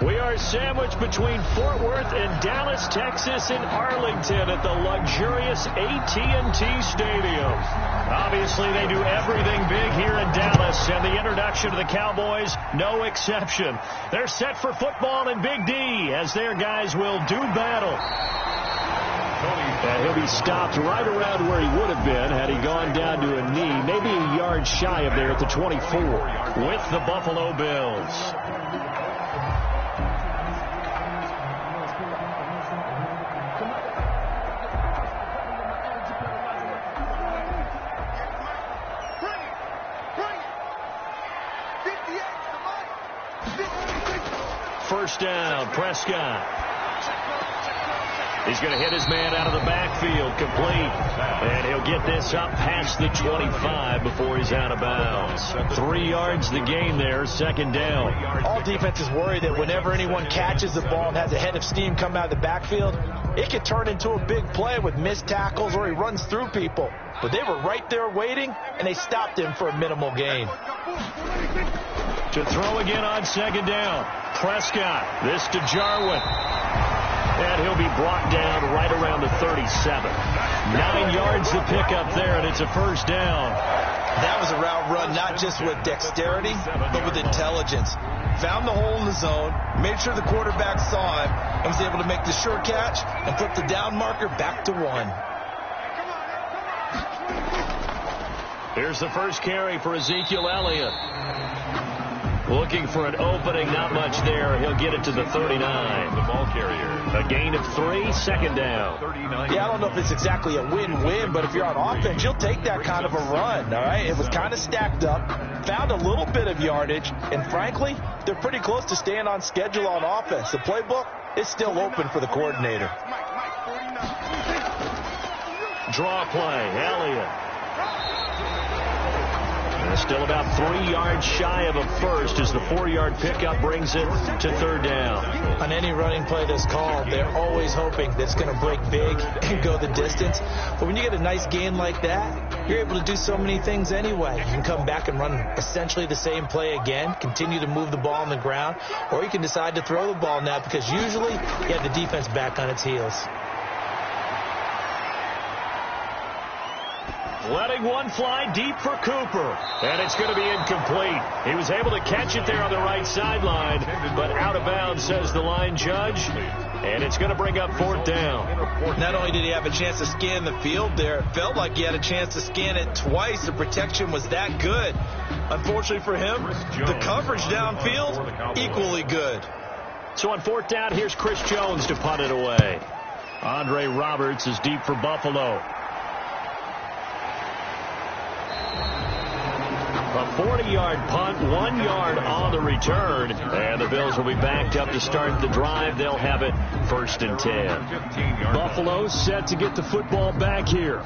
We are sandwiched between Fort Worth and Dallas, Texas in Arlington at the luxurious AT&T Stadium. Obviously, they do everything big here in Dallas, and the introduction to the Cowboys, no exception. They're set for football in Big D as their guys will do battle. And he'll be stopped right around where he would have been had he gone down to a knee, maybe a yard shy of there at the 24 with the Buffalo Bills. First down, Prescott. He's going to hit his man out of the backfield, complete. And he'll get this up past the 25 before he's out of bounds. 3 yards the gain there, second down. All defenses worry that whenever anyone catches the ball and has a head of steam come out of the backfield, it could turn into a big play with missed tackles or he runs through people. But they were right there waiting, and they stopped him for a minimal gain. To throw again on second down. Prescott, this to Jarwin. And he'll be brought down right around the 37. 9 yards to pick up there, and it's a first down. That was a route run not just with dexterity, but with intelligence. Found the hole in the zone, made sure the quarterback saw him, and was able to make the sure catch and flip the down marker back to 1. Here's the first carry for Ezekiel Elliott. Looking for an opening, not much there. He'll get it to the 39. The ball carrier. A gain of 3, second down. Yeah, I don't know if it's exactly a win-win, but if you're on offense, you'll take that kind of a run, all right? It was kind of stacked up, found a little bit of yardage, and frankly, they're pretty close to staying on schedule on offense. The playbook is still open for the coordinator. Draw play, Elliott. Still about 3 yards shy of a first as the 4-yard pickup brings it to third down. On any running play that's called, they're always hoping that it's going to break big and go the distance. But when you get a nice gain like that, you're able to do so many things anyway. You can come back and run essentially the same play again, continue to move the ball on the ground, or you can decide to throw the ball now because usually you have the defense back on its heels. Letting one fly deep for Cooper. And it's going to be incomplete. He was able to catch it there on the right sideline, but out of bounds, says the line judge. And it's going to bring up fourth down. Not only did he have a chance to scan the field there, it felt like he had a chance to scan it twice. The protection was that good. Unfortunately for him, the coverage downfield, equally good. So on fourth down, here's Chris Jones to punt it away. Andre Roberts is deep for Buffalo. A 40-yard punt, 1 yard on the return. And the Bills will be backed up to start the drive. They'll have it first and 10. Buffalo set to get the football back here.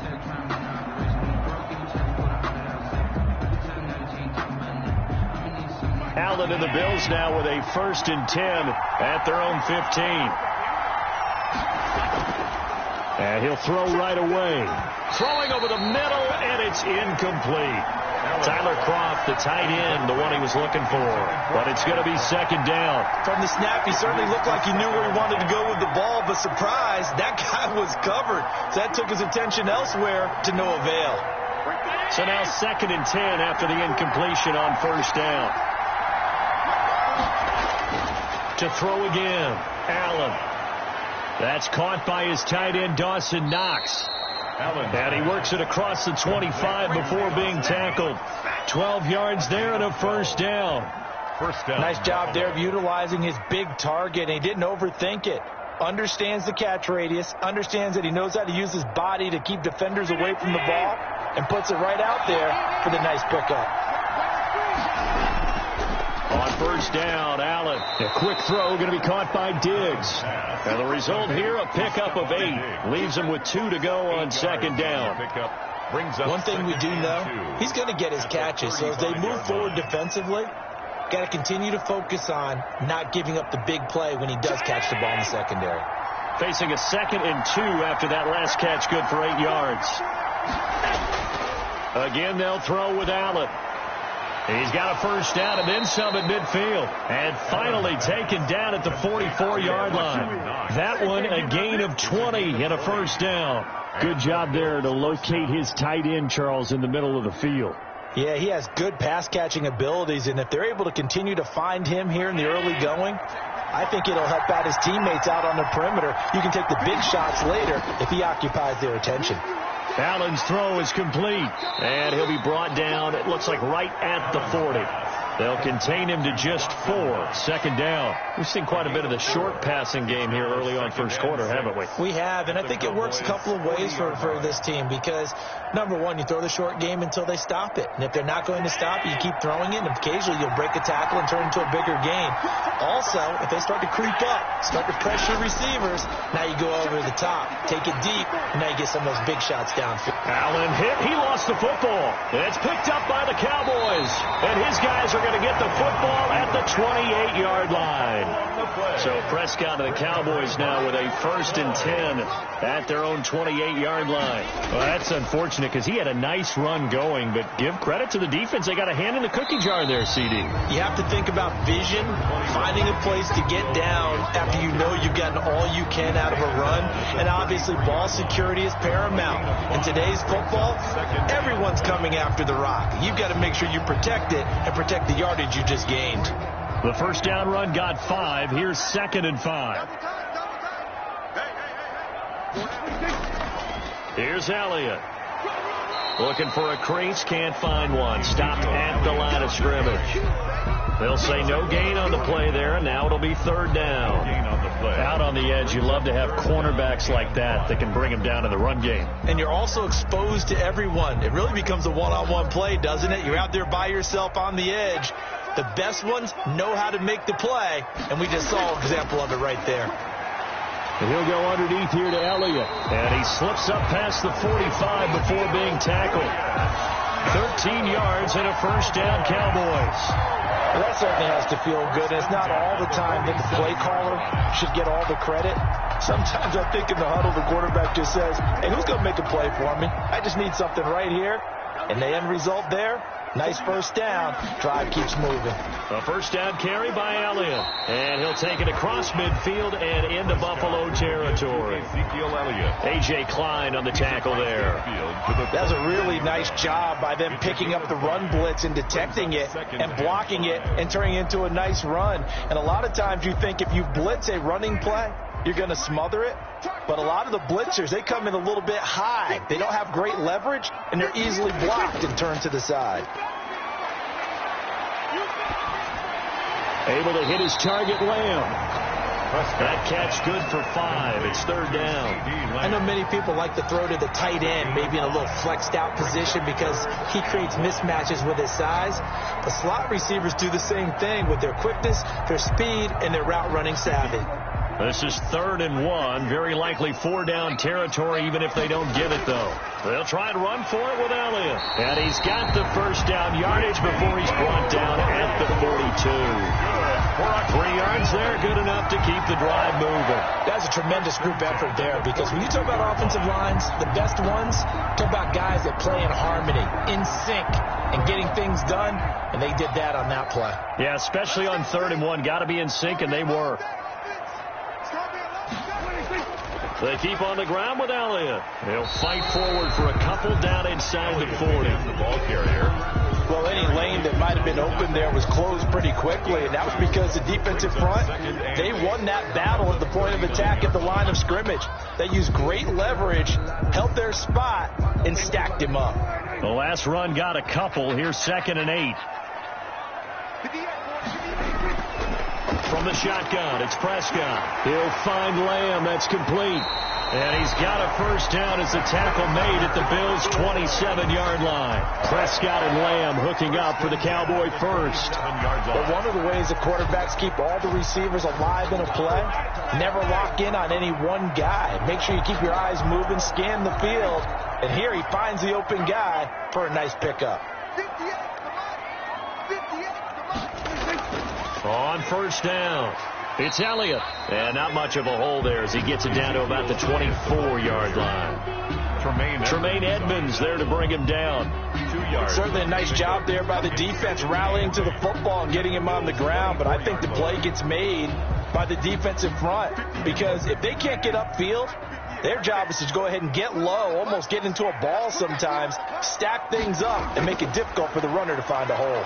Allen and the Bills now with a first and 10 at their own 15. And he'll throw right away. Throwing over the middle, and it's incomplete. Tyler Kroft, the tight end, the one he was looking for. But it's going to be second down. From the snap, he certainly looked like he knew where he wanted to go with the ball, but surprise, that guy was covered. So that took his attention elsewhere to no avail. So now second and 10 after the incompletion on first down. To throw again, Allen. That's caught by his tight end, Dawson Knox. And he works it across the 25 before being tackled. 12 yards there and a first down. Nice job there of utilizing his big target, and he didn't overthink it. Understands the catch radius, understands that he knows how to use his body to keep defenders away from the ball, and puts it right out there for the nice pickup. On first down, Allen. A quick throw going to be caught by Diggs. And the result here, a pickup of 8. Leaves him with 2 to go on second down. One thing we do know, he's going to get his catches. So as they move forward defensively, got to continue to focus on not giving up the big play when he does catch the ball in the secondary. Facing a second and 2 after that last catch, good for 8 yards. Again, they'll throw with Allen. He's got a first down and then some at midfield. And finally taken down at the 44-yard line. That one a gain of 20 and a first down. Good job there to locate his tight end, Charles, in the middle of the field. Yeah, he has good pass-catching abilities, and if they're able to continue to find him here in the early going, I think it'll help out his teammates out on the perimeter. You can take the big shots later if he occupies their attention. Allen's throw is complete, and he'll be brought down, it looks like, right at the 40. They'll contain him to just 4. Second down. We've seen quite a bit of the short passing game here early on first quarter, haven't we? We have, and I think it works a couple of ways for this team because, number one, you throw the short game until they stop it. And if they're not going to stop it, you keep throwing it, and occasionally you'll break a tackle and turn into a bigger game. Also, if they start to creep up, start to pressure receivers, now you go over the top, take it deep, and now you get some of those big shots downfield. Allen hit. He lost the football. It's picked up by the Cowboys. And his guys are going to get the football at the 28-yard line. So Prescott and the Cowboys now with a 1st and 10 at their own 28-yard line. Well, that's unfortunate because he had a nice run going, but give credit to the defense. They got a hand in the cookie jar there, CD. You have to think about vision, finding a place to get down after you know you've gotten all you can out of a run, and obviously ball security is paramount. In today's football, everyone's coming after the rock. You've got to make sure you protect it and protect the yardage you just gained. The first down run got 5. Here's 2nd and 5. Here's Elliott. Looking for a crease, can't find one. Stopped at the line of scrimmage. They'll say no gain on the play there, and now it'll be 3rd down. Out on the edge, you love to have cornerbacks like that can bring him down in the run game. And you're also exposed to everyone. It really becomes a one-on-one play, doesn't it? You're out there by yourself on the edge. The best ones know how to make the play, and we just saw an example of it right there. And he'll go underneath here to Elliott, and he slips up past the 45 before being tackled. 13 yards and a first down, Cowboys. Well, that certainly has to feel good. It's not all the time that the play caller should get all the credit. Sometimes I think in the huddle, the quarterback just says, hey, who's going to make a play for me? I just need something right here. And the end result there, nice first down. Drive keeps moving. A first down carry by Elliott. And he'll take it across midfield and into Buffalo territory. A.J. Klein on the tackle there. That's a really nice job by them picking up the run blitz and detecting it and blocking it and turning it into a nice run. And a lot of times you think if you blitz a running play, you're going to smother it. But a lot of the blitzers, they come in a little bit high. They don't have great leverage, and they're easily blocked and turned to the side. Able to hit his target, Lamb. That catch good for 5. It's 3rd down. I know many people like to throw to the tight end, maybe in a little flexed out position because he creates mismatches with his size. The slot receivers do the same thing with their quickness, their speed, and their route running savvy. This is 3rd and 1. Very likely 4-down territory, even if they don't get it, though. They'll try and run for it with Elliott. And he's got the first down yardage before he's brought down at the 42. 3 yards there, good enough to keep the drive moving. That's a tremendous group effort there because when you talk about offensive lines, the best ones, talk about guys that play in harmony, in sync, and getting things done, and they did that on that play. Yeah, especially on 3rd and 1. Got to be in sync, and they were. They keep on the ground with Elliott. They'll fight forward for a couple down inside the 40. The ball carrier. Well, any lane that might have been open there was closed pretty quickly, and that was because the defensive front, they won that battle at the point of attack at the line of scrimmage. They used great leverage, held their spot, and stacked him up. The last run got a couple. Here's 2nd and 8. From the shotgun, it's Prescott. He'll find Lamb. That's complete. And he's got a first down as the tackle made at the Bills' 27-yard line. Prescott and Lamb hooking up for the Cowboy first. But one of the ways that quarterbacks keep all the receivers alive in a play, never lock in on any one guy. Make sure you keep your eyes moving, scan the field. And here he finds the open guy for a nice pickup. On first down, it's Elliott. And not much of a hole there as he gets it down to about the 24-yard line. Tremaine Edmonds there to bring him down. Certainly a nice job there by the defense rallying to the football and getting him on the ground, but I think the play gets made by the defensive front because if they can't get upfield, their job is to go ahead and get low, almost get into a ball sometimes, stack things up, and make it difficult for the runner to find a hole.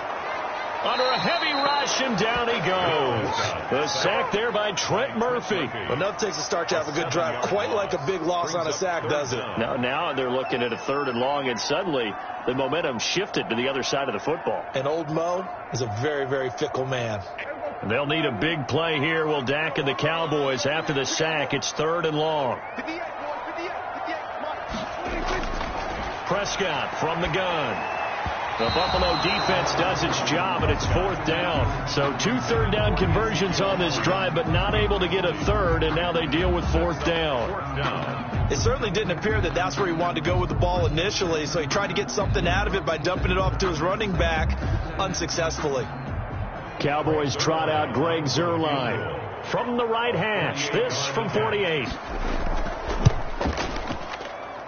Under a heavy rush, and down he goes. The sack there by Trent Murphy. Well, now it takes a start to have a good drive. Quite like a big loss on a sack, does it? Now they're looking at a 3rd and long, and suddenly the momentum shifted to the other side of the football. And old Mo is a very, very fickle man. They'll need a big play here. Will Dak and the Cowboys after the sack. It's 3rd and long. Prescott from the gun. The Buffalo defense does its job, and it's 4th down. So 2 third-down conversions on this drive, but not able to get a third, and now they deal with 4th down. It certainly didn't appear that that's where he wanted to go with the ball initially, so he tried to get something out of it by dumping it off to his running back unsuccessfully. Cowboys trot out Greg Zuerlein from the right hash. This from 48.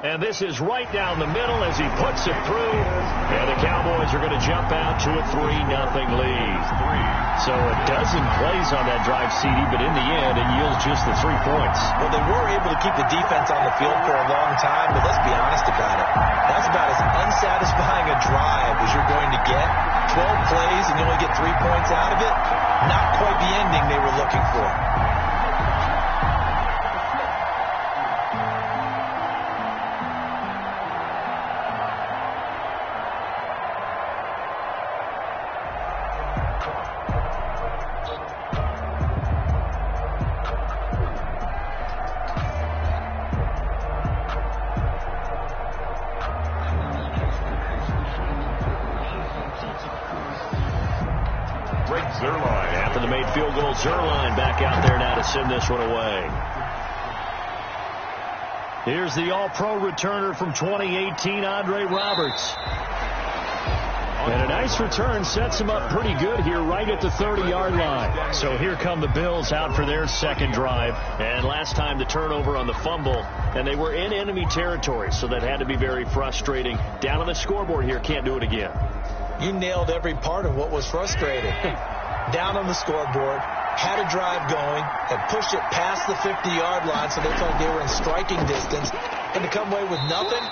And this is right down the middle as he puts it through. And the Cowboys are going to jump out to a 3-0 lead. So a dozen plays on that drive, CD, but in the end, it yields just the 3 points. Well, they were able to keep the defense on the field for a long time, but let's be honest about it. That's about as unsatisfying a drive as you're going to get. 12 plays and you only get 3 points out of it. Not quite the ending they were looking for. After the made field goal, Zuerlein back out there now to send this one away. Here's the all-pro returner from 2018, Andre Roberts. And a nice return sets him up pretty good here right at the 30-yard line. So here come the Bills out for their second drive. And last time the turnover on the fumble, and they were in enemy territory, so that had to be very frustrating. Down on the scoreboard here, can't do it again. You nailed every part of what was frustrating. Down on the scoreboard, had a drive going, had pushed it past the 50-yard line, so they felt like they were in striking distance, and to come away with nothing,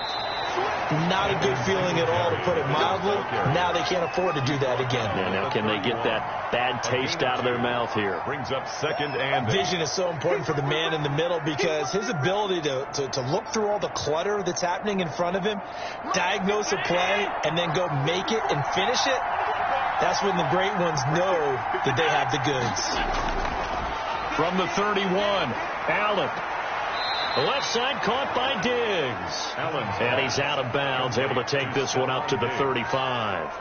not a good feeling at all, to put it mildly. Now they can't afford to do that again. Yeah, now can they get that bad taste out of their mouth here? Brings up 2nd and vision is so important for the man in the middle because his ability to look through all the clutter that's happening in front of him, diagnose a play, and then go make it and finish it. That's when the great ones know that they have the goods. From the 31, Allen. The left side caught by Diggs. And he's out of bounds, able to take this one up to the 35.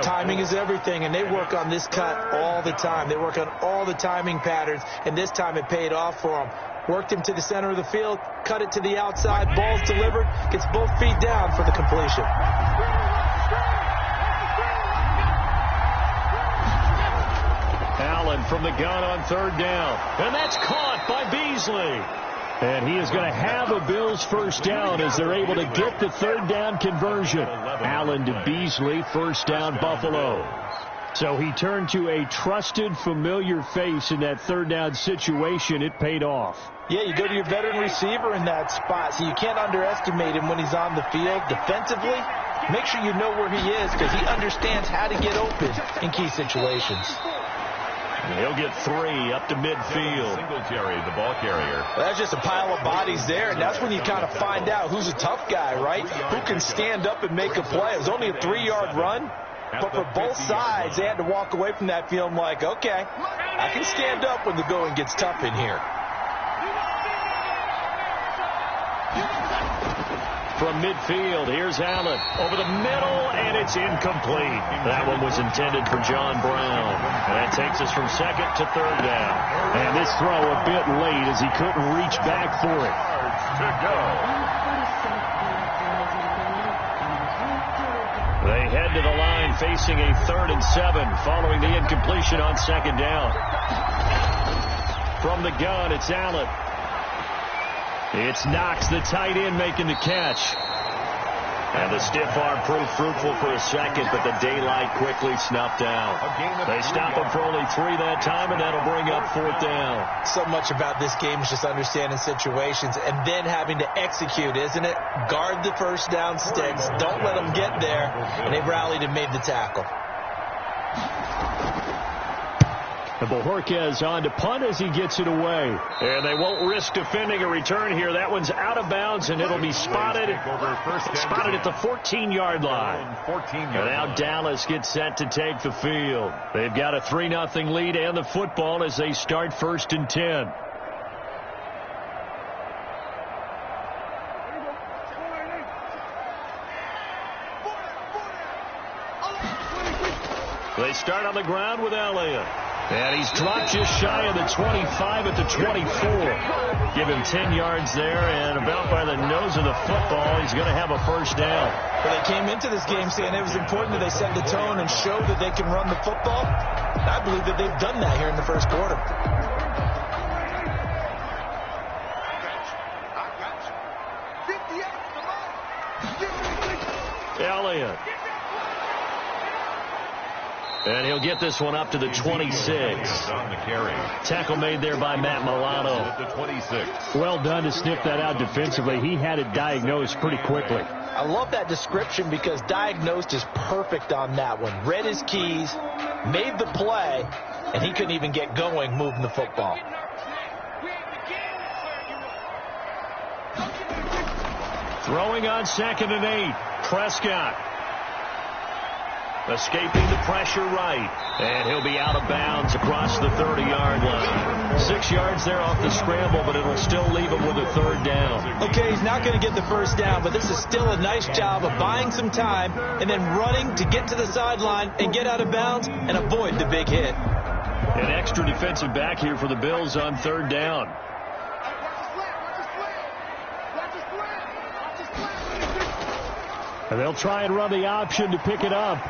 Timing is everything, and they work on this cut all the time. They work on all the timing patterns, and this time it paid off for them. Worked him to the center of the field, cut it to the outside, ball's delivered, gets both feet down for the completion. Allen from the gun on 3rd down. And that's caught by Beasley. And he is going to have a Bills first down as they're able to get the 3rd down conversion. Allen to Beasley, 1st down Buffalo. So he turned to a trusted, familiar face in that 3rd down situation. It paid off. Yeah, you go to your veteran receiver in that spot, so you can't underestimate him when he's on the field. Defensively, make sure you know where he is because he understands how to get open in key situations. He'll get 3 up to midfield. Singletary, the ball carrier. Well, that's just a pile of bodies there, and that's when you kind of find out who's a tough guy, right? Who can stand up and make a play. It was only a 3-yard run, but for both sides, they had to walk away from that feeling like, okay, I can stand up when the going gets tough in here. From midfield, here's Allen over the middle, and it's incomplete. That one was intended for John Brown. And that takes us from 2nd to 3rd down. And this throw a bit late as he couldn't reach back for it. They head to the line facing a 3rd and 7 following the incompletion on 2nd down. From the gun, it's Allen. It's Knox, the tight end, making the catch. And the stiff arm proved fruitful for a second, but the daylight quickly snuffed out. They stop him for only 3 that time, and that'll bring up 4th down. So much about this game is just understanding situations and then having to execute, isn't it? Guard the first down sticks. Don't let them get there. And they rallied and made the tackle. And Bojorquez on to punt as he gets it away. And they won't risk defending a return here. That one's out of bounds, and it'll be spotted at the 14-yard line. And now Dallas gets set to take the field. They've got a 3-0 lead and the football as they start 1st and 10. They start on the ground with Elliott. And he's dropped just shy of the 25 at the 24. Give him 10 yards there, and about by the nose of the football, he's going to have a first down. Well, they came into this game saying it was important that they set the tone and show that they can run the football. I believe that they've done that here in the first quarter. Elliott. And he'll get this one up to the 26. Tackle made there by Matt Milano. Well done to sniff that out defensively. He had it diagnosed pretty quickly. I love that description because diagnosed is perfect on that one. Read his keys, made the play, and he couldn't even get going moving the football. Throwing on 2nd and 8. Prescott. Escaping the pressure right. And he'll be out of bounds across the 30-yard line. 6 yards there off the scramble, but it'll still leave him with a 3rd down. Okay, he's not going to get the first down, but this is still a nice job of buying some time and then running to get to the sideline and get out of bounds and avoid the big hit. An extra defensive back here for the Bills on 3rd down. And they'll try and run the option to pick it up.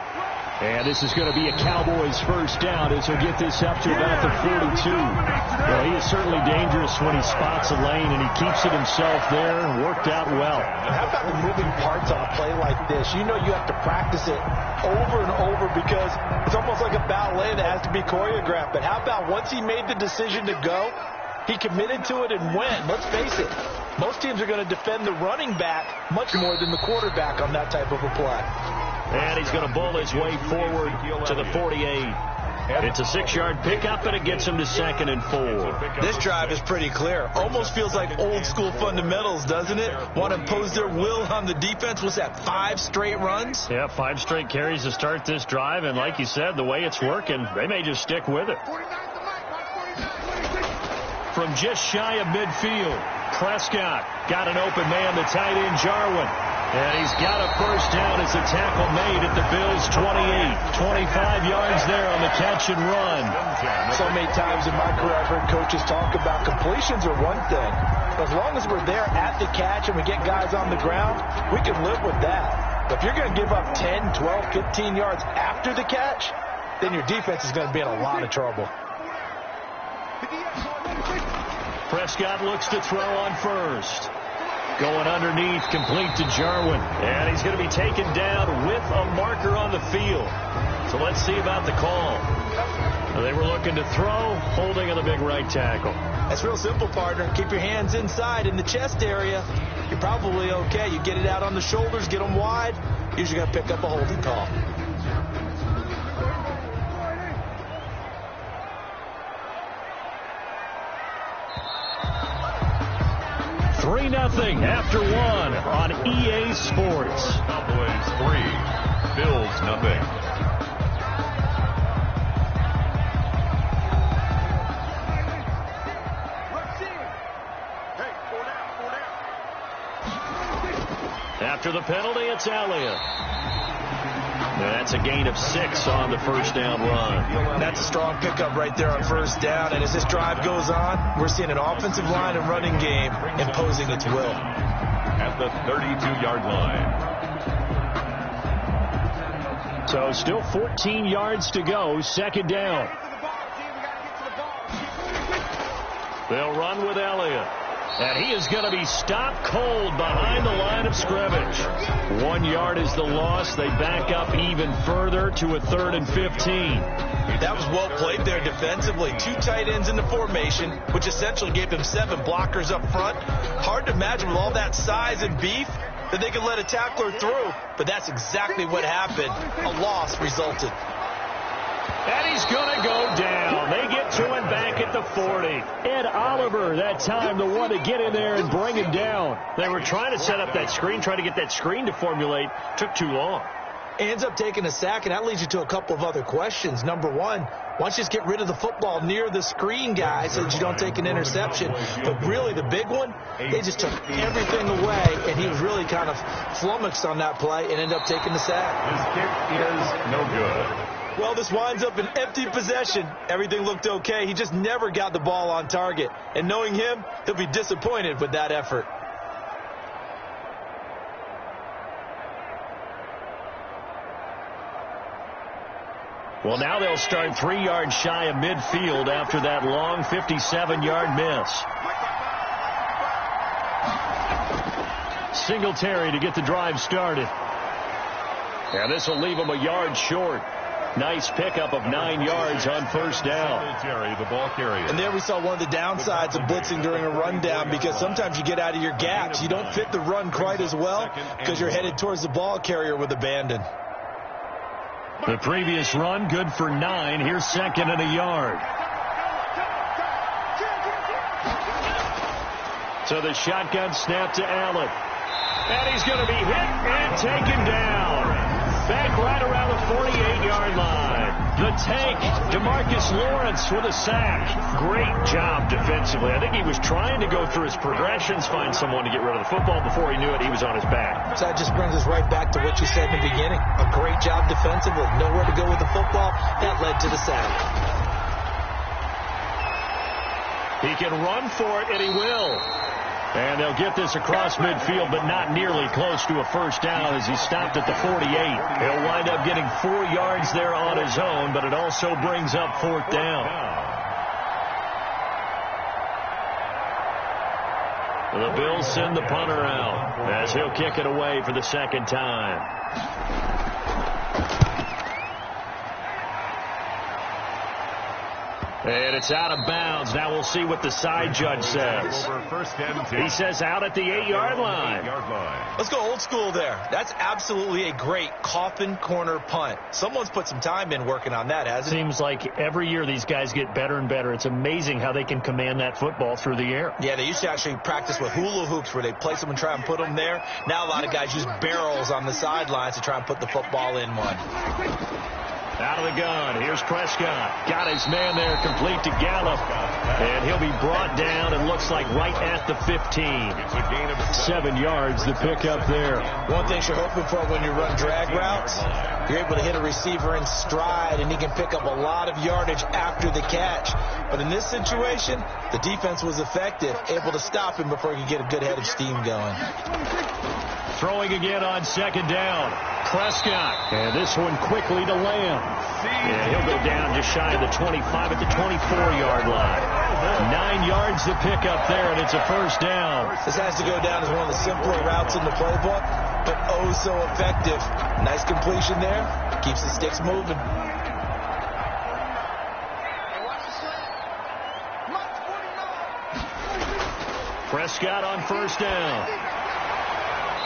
And this is going to be a Cowboys first down as he'll get this up to about the 42. Well, he is certainly dangerous when he spots a lane, and he keeps it himself there and worked out well. How about the moving parts on a play like this? You know you have to practice it over and over because it's almost like a ballet that has to be choreographed. But how about once he made the decision to go, he committed to it and went. Let's face it, most teams are going to defend the running back much more than the quarterback on that type of a play. And he's going to bull his way forward to the 48. It's a 6-yard pickup, and it gets him to 2nd and 4. This drive is pretty clear. Almost feels like old school fundamentals, doesn't it? Want to impose their will on the defense. Was that 5 straight runs? Yeah, 5 straight carries to start this drive. And like you said, the way it's working, they may just stick with it. From just shy of midfield, Prescott got an open man, the tight end Jarwin. And he's got a first down as the tackle made at the Bills' 28. 25 yards there on the catch and run. So many times in my career I've heard coaches talk about completions are one thing. But as long as we're there at the catch and we get guys on the ground, we can live with that. But if you're going to give up 10, 12, 15 yards after the catch, then your defense is going to be in a lot of trouble. Prescott looks to throw on first. Going underneath, complete to Jarwin. And he's going to be taken down with a marker on the field. So let's see about the call. They were looking to throw, holding on the big right tackle. That's real simple, partner. Keep your hands inside in the chest area. You're probably okay. You get it out on the shoulders, get them wide. Usually going to pick up a holding call. 3-0 after 1 on EA Sports. Cowboys 3, Bills 0. After the penalty, it's Elliott. That's a gain of 6 on the first down run. That's a strong pickup right there on first down. And as this drive goes on, we're seeing an offensive line and running game imposing its will. At the 32-yard line. So still 14 yards to go. Second down. They'll run with Elliott. And he is going to be stopped cold behind the line of scrimmage. 1 yard is the loss. They back up even further to a 3rd and 15. That was well played there defensively. 2 tight ends in the formation, which essentially gave them 7 blockers up front. Hard to imagine with all that size and beef that they could let a tackler through. But that's exactly what happened. A loss resulted. And he's going to go down. They get to him back at the 40. Ed Oliver, that time, the one to get in there and bring him down. They were trying to set up that screen, trying to get that screen to formulate. Took too long. Ends up taking a sack, and that leads you to a couple of other questions. Number one, why don't you just get rid of the football near the screen guy so that you don't take an interception? But really, the big one, they just took everything away, and he was really kind of flummoxed on that play and ended up taking the sack. His kick is no good. Well, this winds up an empty possession. Everything looked okay. He just never got the ball on target. And knowing him, he'll be disappointed with that effort. Well, now they'll start 3 yards shy of midfield after that long 57-yard miss. Singletary to get the drive started. And this will leave him a yard short. Nice pickup of 9 yards on first down. Singletary, the ball carrier. And there we saw one of the downsides of blitzing during a rundown, because sometimes you get out of your gaps. You don't fit the run quite as well because you're headed towards the ball carrier with abandon. The previous run, good for 9. Here's 2nd and a yard. So the shotgun snap to Allen. And he's going to be hit and taken down. Back right around the 48-yard line. The tank, DeMarcus Lawrence with a sack. Great job defensively. I think he was trying to go through his progressions, find someone to get rid of the football. Before he knew it, he was on his back. So that just brings us right back to what you said in the beginning. A great job defensively. Nowhere to go with the football. That led to the sack. He can run for it, and he will. And they'll get this across midfield, but not nearly close to a first down as he stopped at the 48. He'll wind up getting 4 yards there on his own, but it also brings up 4th down. The Bills send the punter out as he'll kick it away for the 2nd time. And it's out of bounds. Now we'll see what the side judge says. He says out at the 8-yard line. Let's go old school there. That's absolutely a great coffin corner punt. Someone's put some time in working on that, hasn't it? Seems like every year these guys get better and better. It's amazing how they can command that football through the air. Yeah, they used to actually practice with hula hoops where they place them and try and put them there. Now a lot of guys use barrels on the sidelines to try and put the football in one. Out of the gun. Here's Prescott. Got his man there complete to Gallup. And he'll be brought down, and looks like right at the 15. 7 yards, the pickup there. One thing you're hoping for when you run drag routes, you're able to hit a receiver in stride, and he can pick up a lot of yardage after the catch. But in this situation, the defense was effective, able to stop him before he could get a good head of steam going. Throwing again on 2nd down. Prescott. And this one quickly to Lamb. And he'll go down just shy of the 25 at the 24-yard line. 9 yards to pick up there, and it's a first down. This has to go down as one of the simpler routes in the playbook, but oh so effective. Nice completion there. Keeps the sticks moving. Prescott on first down.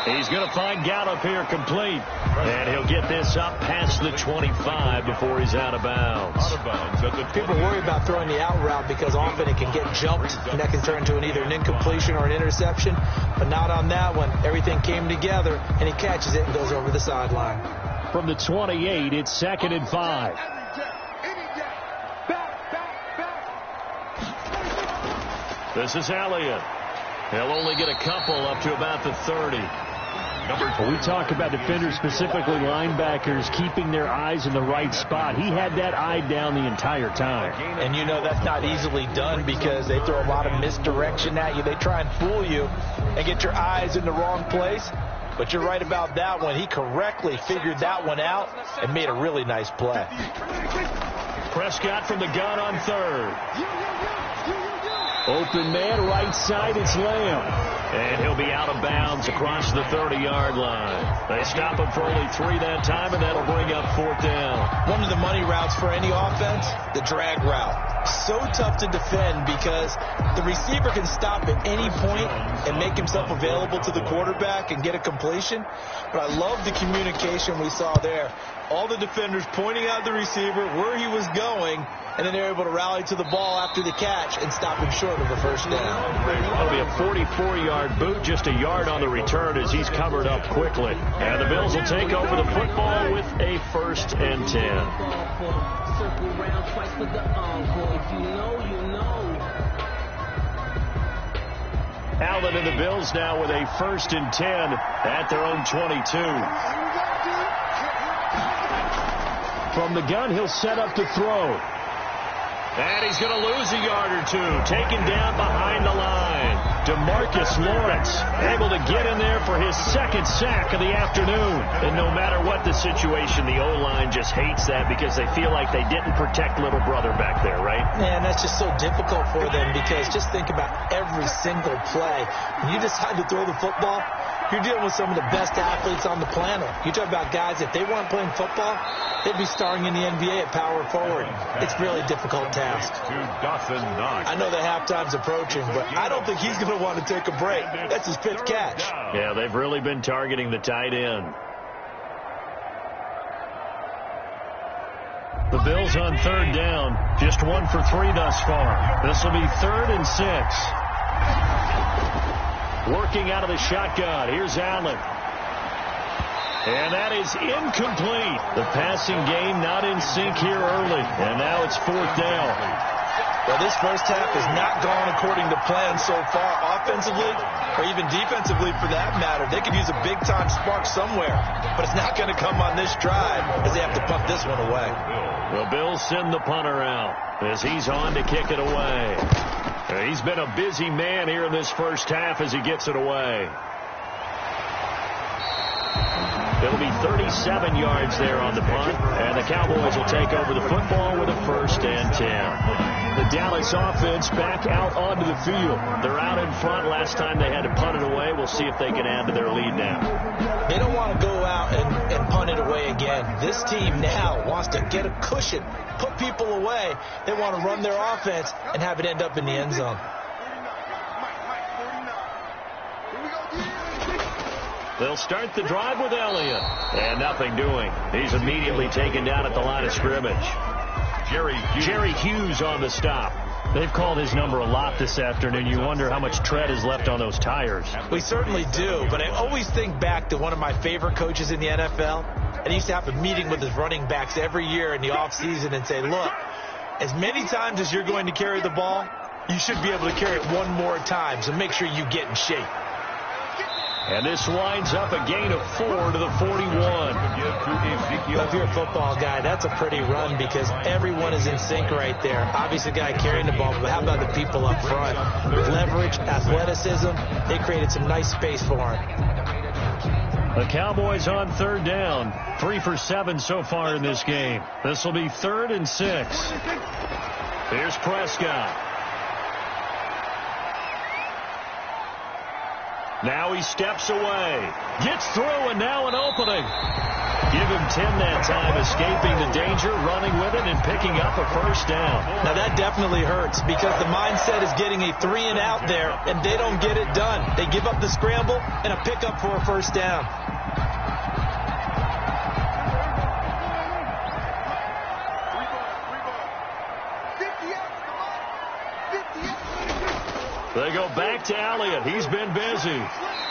He's going to find Gallup here complete. And he'll get this up past the 25 before he's out of bounds. People worry about throwing the out route because often it can get jumped, and that can turn into either an incompletion or an interception. But not on that one. Everything came together, and he catches it and goes over the sideline. From the 28, it's 2nd and 5. This is Elliott. He'll only get a couple up to about the 30. We talk about defenders, specifically linebackers, keeping their eyes in the right spot. He had that eye down the entire time. And you know that's not easily done because they throw a lot of misdirection at you. They try and fool you and get your eyes in the wrong place. But you're right about that one. He correctly figured that one out and made a really nice play. Prescott from the gun on 3rd. Open man, right side, it's Lamb. And he'll be out of bounds across the 30-yard line. They stop him for only 3 that time, and that'll bring up 4th down. One of the money routes for any offense, the drag route. So tough to defend because the receiver can stop at any point and make himself available to the quarterback and get a completion. But I love the communication we saw there. All the defenders pointing out the receiver, where he was going, and then they're able to rally to the ball after the catch and stop him short of the first down. It'll be a 44-yard boot, just a yard on the return as he's covered up quickly. And the Bills will take over the football with a 1st and 10. Allen and the Bills now with a 1st and 10 at their own 22. From the gun, he'll set up to throw. And he's going to lose a yard or 2. Taken down behind the line. DeMarcus Lawrence able to get in there for his 2nd sack of the afternoon. And no matter what the situation, the O-line just hates that because they feel like they didn't protect little brother back there, right? Man, that's just so difficult for them because just think about every single play. When you decide to throw the football, you're dealing with some of the best athletes on the planet. You talk about guys, if they weren't playing football, they'd be starring in the NBA at power forward. It's a really difficult task. I know the halftime's approaching, but I don't think he's going to want to take a break. That's his 5th catch. Yeah, they've really been targeting the tight end. The Bills on 3rd down, just 1 for 3 thus far. This will be 3rd and 6. Working out of the shotgun. Here's Allen. And that is incomplete. The passing game not in sync here early. And now it's 4th down. Well, this first half has not gone according to plan so far offensively or even defensively for that matter. They could use a big-time spark somewhere, but it's not going to come on this drive as they have to punt this one away. The Bills send the punter out as he's on to kick it away. He's been a busy man here in this first half as he gets it away. It'll be 37 yards there on the punt, and the Cowboys will take over the football with a 1st and 10. The Dallas offense back out onto the field. They're out in front. Last time they had to punt it away. We'll see if they can add to their lead now. They don't want to go out and punt it away again. This team now wants to get a cushion, put people away. They want to run their offense and have it end up in the end zone. They'll start the drive with Elliott. And nothing doing. He's immediately taken down at the line of scrimmage. Jerry Hughes on the stop. They've called his number a lot this afternoon. You wonder how much tread is left on those tires. We certainly do, but I always think back to one of my favorite coaches in the NFL. And he used to have a meeting with his running backs every year in the offseason and say, look, as many times as you're going to carry the ball, you should be able to carry it one more time, so make sure you get in shape. And this winds up a gain of 4 to the 41. If you're a football guy, that's a pretty run because everyone is in sync right there. Obviously, the guy carrying the ball, but how about the people up front? Leverage, athleticism, they created some nice space for him. The Cowboys on 3rd down. 3 for 7 so far in this game. This will be 3rd and 6. Here's Prescott. Now he steps away. Gets through, and now an opening. Give him 10 that time, escaping the danger, running with it, and picking up a 1st down. Now that definitely hurts because the mindset is getting a 3-and-out there, and they don't get it done. They give up the scramble and a pickup for a 1st down. They go back to Elliott. He's been busy.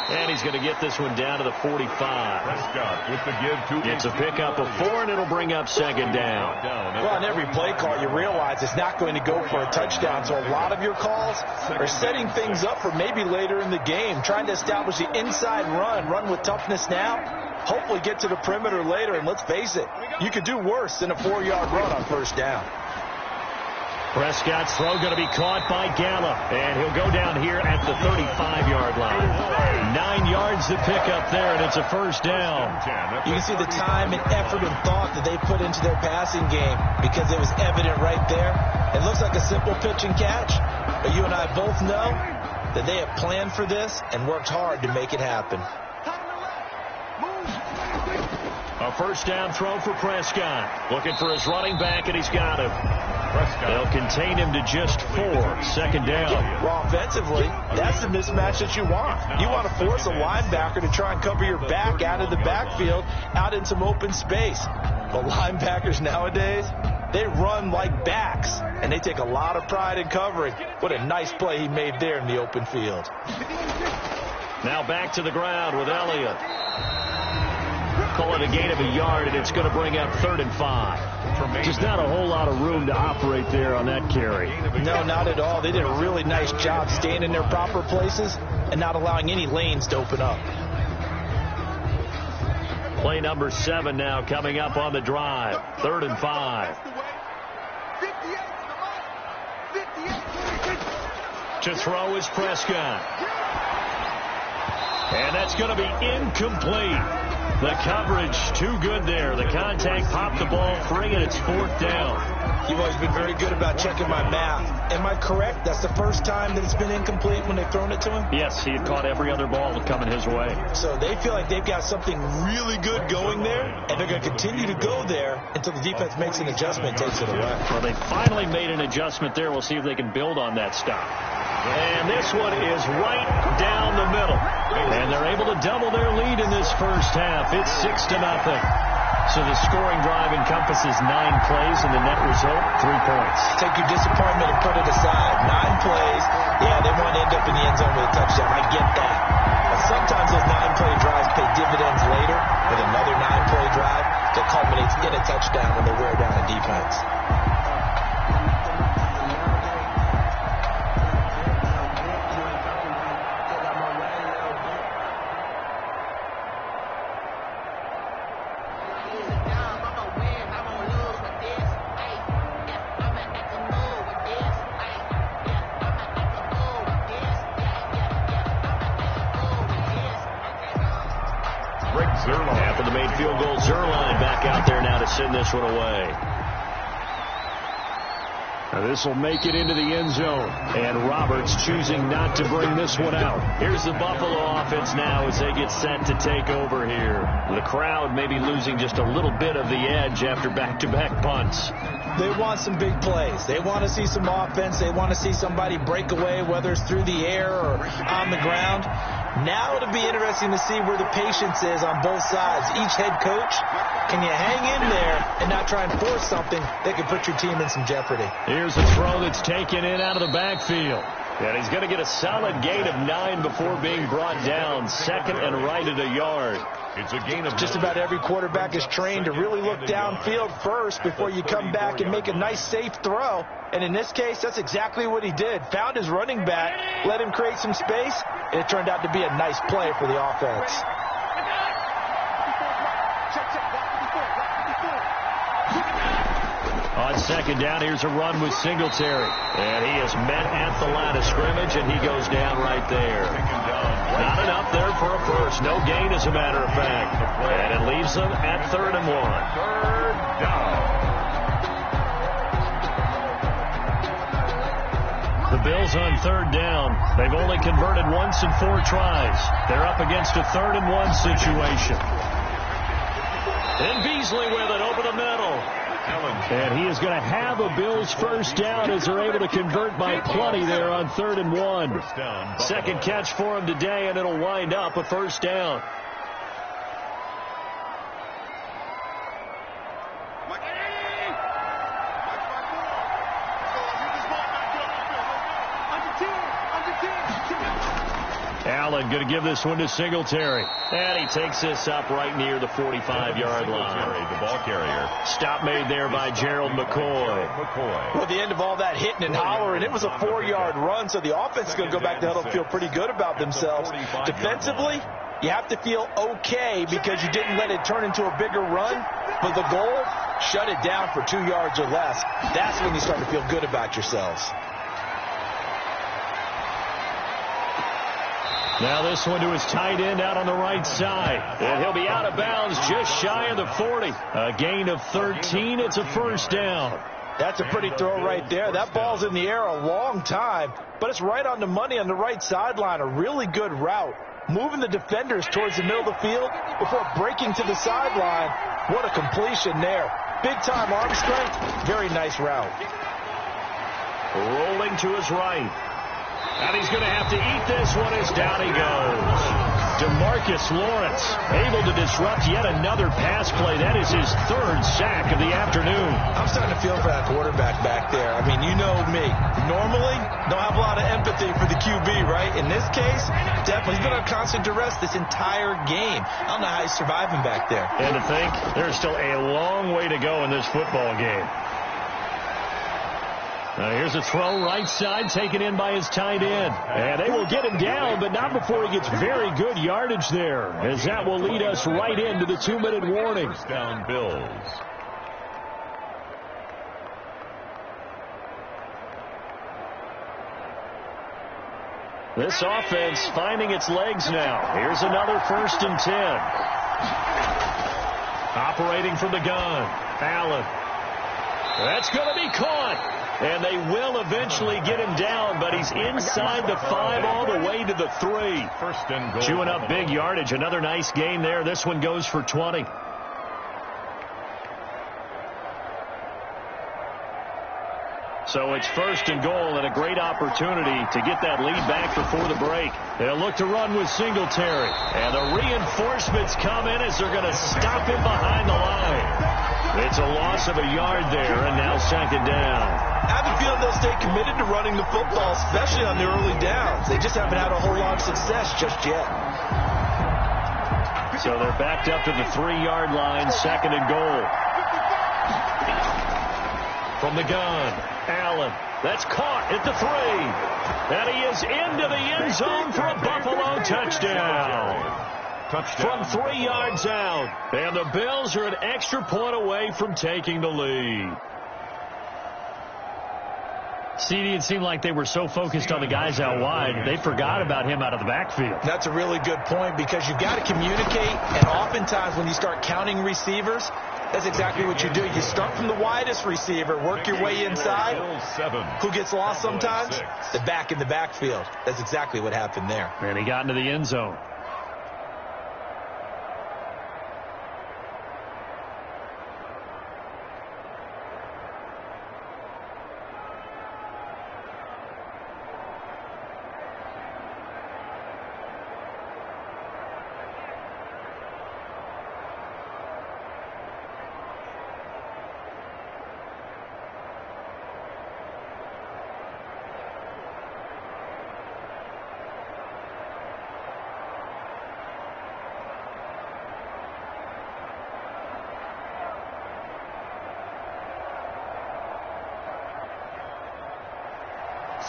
And he's going to get this one down to the 45. Prescott with the give to It's a pickup of 4, and it'll bring up 2nd down. Well, on every play call, you realize it's not going to go for a touchdown. So a lot of your calls are setting things up for maybe later in the game, trying to establish the inside run with toughness now, hopefully get to the perimeter later. And let's face it, you could do worse than a 4-yard run on 1st down. Prescott's throw going to be caught by Gallup, and he'll go down here at the 35-yard line. 9 yards to pick up there, and it's a 1st down. You can see the time and effort and thought that they put into their passing game because it was evident right there. It looks like a simple pitch and catch, But you and I both know that they have planned for this and worked hard to make it happen. A first down throw for Prescott. Looking for his running back, and he's got him. They'll contain him to just 4. Second down. Well, offensively, that's the mismatch that you want. You want to force a linebacker to try and cover your back out of the backfield, out in some open space. But linebackers nowadays, they run like backs, and they take a lot of pride in covering. What a nice play he made there in the open field. Now back to the ground with Elliott. Call it a gain of a yard, and it's going to bring up 3rd and 5. Just not a whole lot of room to operate there on that carry. No, not at all. They did a really nice job staying in their proper places and not allowing any lanes to open up. Play number 7 now coming up on the drive. 3rd and 5. To throw is Prescott. And that's going to be incomplete. The coverage too good there. The contact popped the ball free, and it's 4th down. You've always been very good about checking my math. Am I correct? That's the first time that it's been incomplete when they've thrown it to him? Yes, he had caught every other ball coming his way. So they feel like they've got something really good going there, and they're going to continue to go there until the defense makes an adjustment and takes it away. Well, they finally made an adjustment there. We'll see if they can build on that stop. And this one is right down the middle. And they're able to double their lead in this first half. It's 6-0. So the scoring drive encompasses 9 plays, and the net result, 3 points. Take your disappointment and put it aside. 9 plays. Yeah, they want to end up in the end zone with a touchdown. I get that. But sometimes those 9-play drives pay dividends later with another 9-play drive that culminates in a touchdown when they wear down a defense. After the made field goal, Zerline back out there now to send this one away. Now this will make it into the end zone, and Roberts choosing not to bring this one out. Here's the Buffalo offense now as they get set to take over here. The crowd may be losing just a little bit of the edge after back-to-back punts. They want some big plays. They want to see some offense. They want to see somebody break away, whether it's through the air or on the ground. Now it'll be interesting to see where the patience is on both sides. Each head coach, can you hang in there and not try and force something that could put your team in some jeopardy? Here's a throw that's taken in out of the backfield. And he's going to get a solid gain of 9 before being brought down. 2nd and right at a yard. It's a gain of just about every quarterback is trained to really look downfield first before you come back and make a nice, safe throw. And in this case, that's exactly what he did. Found his running back, let him create some space, and it turned out to be a nice play for the offense. On 2nd down, here's a run with Singletary. And he is met at the line of scrimmage, and he goes down right there. Not enough there for a first. No gain, as a matter of fact. And it leaves them at 3rd and 1. 3rd down. The Bills on 3rd down. They've only converted once in 4 tries. They're up against a 3rd and 1 situation. And Beasley with it over the middle. And he is going to have a Bills first down as they're able to convert by plenty there on 3rd and 1. Second catch for him today, and it'll wind up a first down. Allen going to give this one to Singletary. And he takes this up right near the 45-yard line. The ball carrier. Stop made there by Gerald McCoy. Well, at the end of all that hitting and hollering, it was a 4-yard run, so the offense is going to go back to huddle and feel pretty good about themselves. Defensively, you have to feel okay because you didn't let it turn into a bigger run. But the goal, shut it down for 2 yards or less. That's when you start to feel good about yourselves. Now this one to his tight end out on the right side. And he'll be out of bounds just shy of the 40. A gain of 13. It's a first down. That's a pretty throw right there. That ball's in the air a long time, but it's right on the money on the right sideline. A really good route. Moving the defenders towards the middle of the field before breaking to the sideline. What a completion there. Big-time arm strength. Very nice route. Rolling to his right. And he's going to have to eat this one as down he goes. DeMarcus Lawrence able to disrupt yet another pass play. That is his third sack of the afternoon. I'm starting to feel for that quarterback back there. I mean, you know me. Normally, don't have a lot of empathy for the QB, right? In this case, definitely. He's been on constant duress this entire game. I don't know how he's surviving back there. And to think, there's still a long way to go in this football game. Now here's a throw right side taken in by his tight end. And they will get him down, but not before he gets very good yardage there, as that will lead us right into the 2-minute warning. First down, Bills. This offense finding its legs now. Here's another 1st and 10. Operating from the gun. Allen. That's going to be caught. And they will eventually get him down, but he's inside the 5 all the way to the 3. First and goal. Chewing up big yardage. Another nice gain there. This one goes for 20. So it's 1st and goal and a great opportunity to get that lead back before the break. They'll look to run with Singletary. And the reinforcements come in as they're going to stop him behind the line. It's a loss of a yard there, and now 2nd down. I have a feeling they'll stay committed to running the football, especially on the early downs. They just haven't had a whole lot of success just yet. So they're backed up to the 3-yard line, 2nd and goal. From the gun, Allen. That's caught at the 3. And he is into the end zone for a Buffalo touchdown. From 3 yards out. And the Bills are an extra point away from taking the lead. CD, it seemed like they were so focused on the guys out wide, they forgot about him out of the backfield. That's a really good point because you've got to communicate, and oftentimes when you start counting receivers, that's exactly what you do. You start from the widest receiver, work your way inside. Who gets lost sometimes? The back in the backfield. That's exactly what happened there. And he got into the end zone.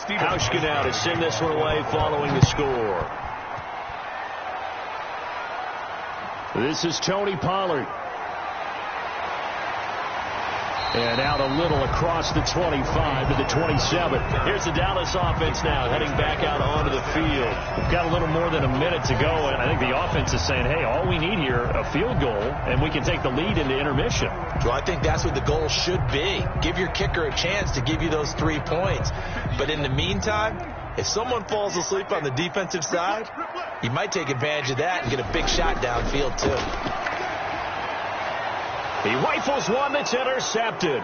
Hauschka now to send this one away following the score. This is Tony Pollard. And out a little across the 25 to the 27. Here's the Dallas offense now heading back out onto the field. We've got a little more than a minute to go, and I think the offense is saying, hey, all we need here, a field goal, and we can take the lead into intermission. Well, I think that's what the goal should be. Give your kicker a chance to give you those 3 points. But in the meantime, if someone falls asleep on the defensive side, you might take advantage of that and get a big shot downfield, too. He rifles one that's intercepted.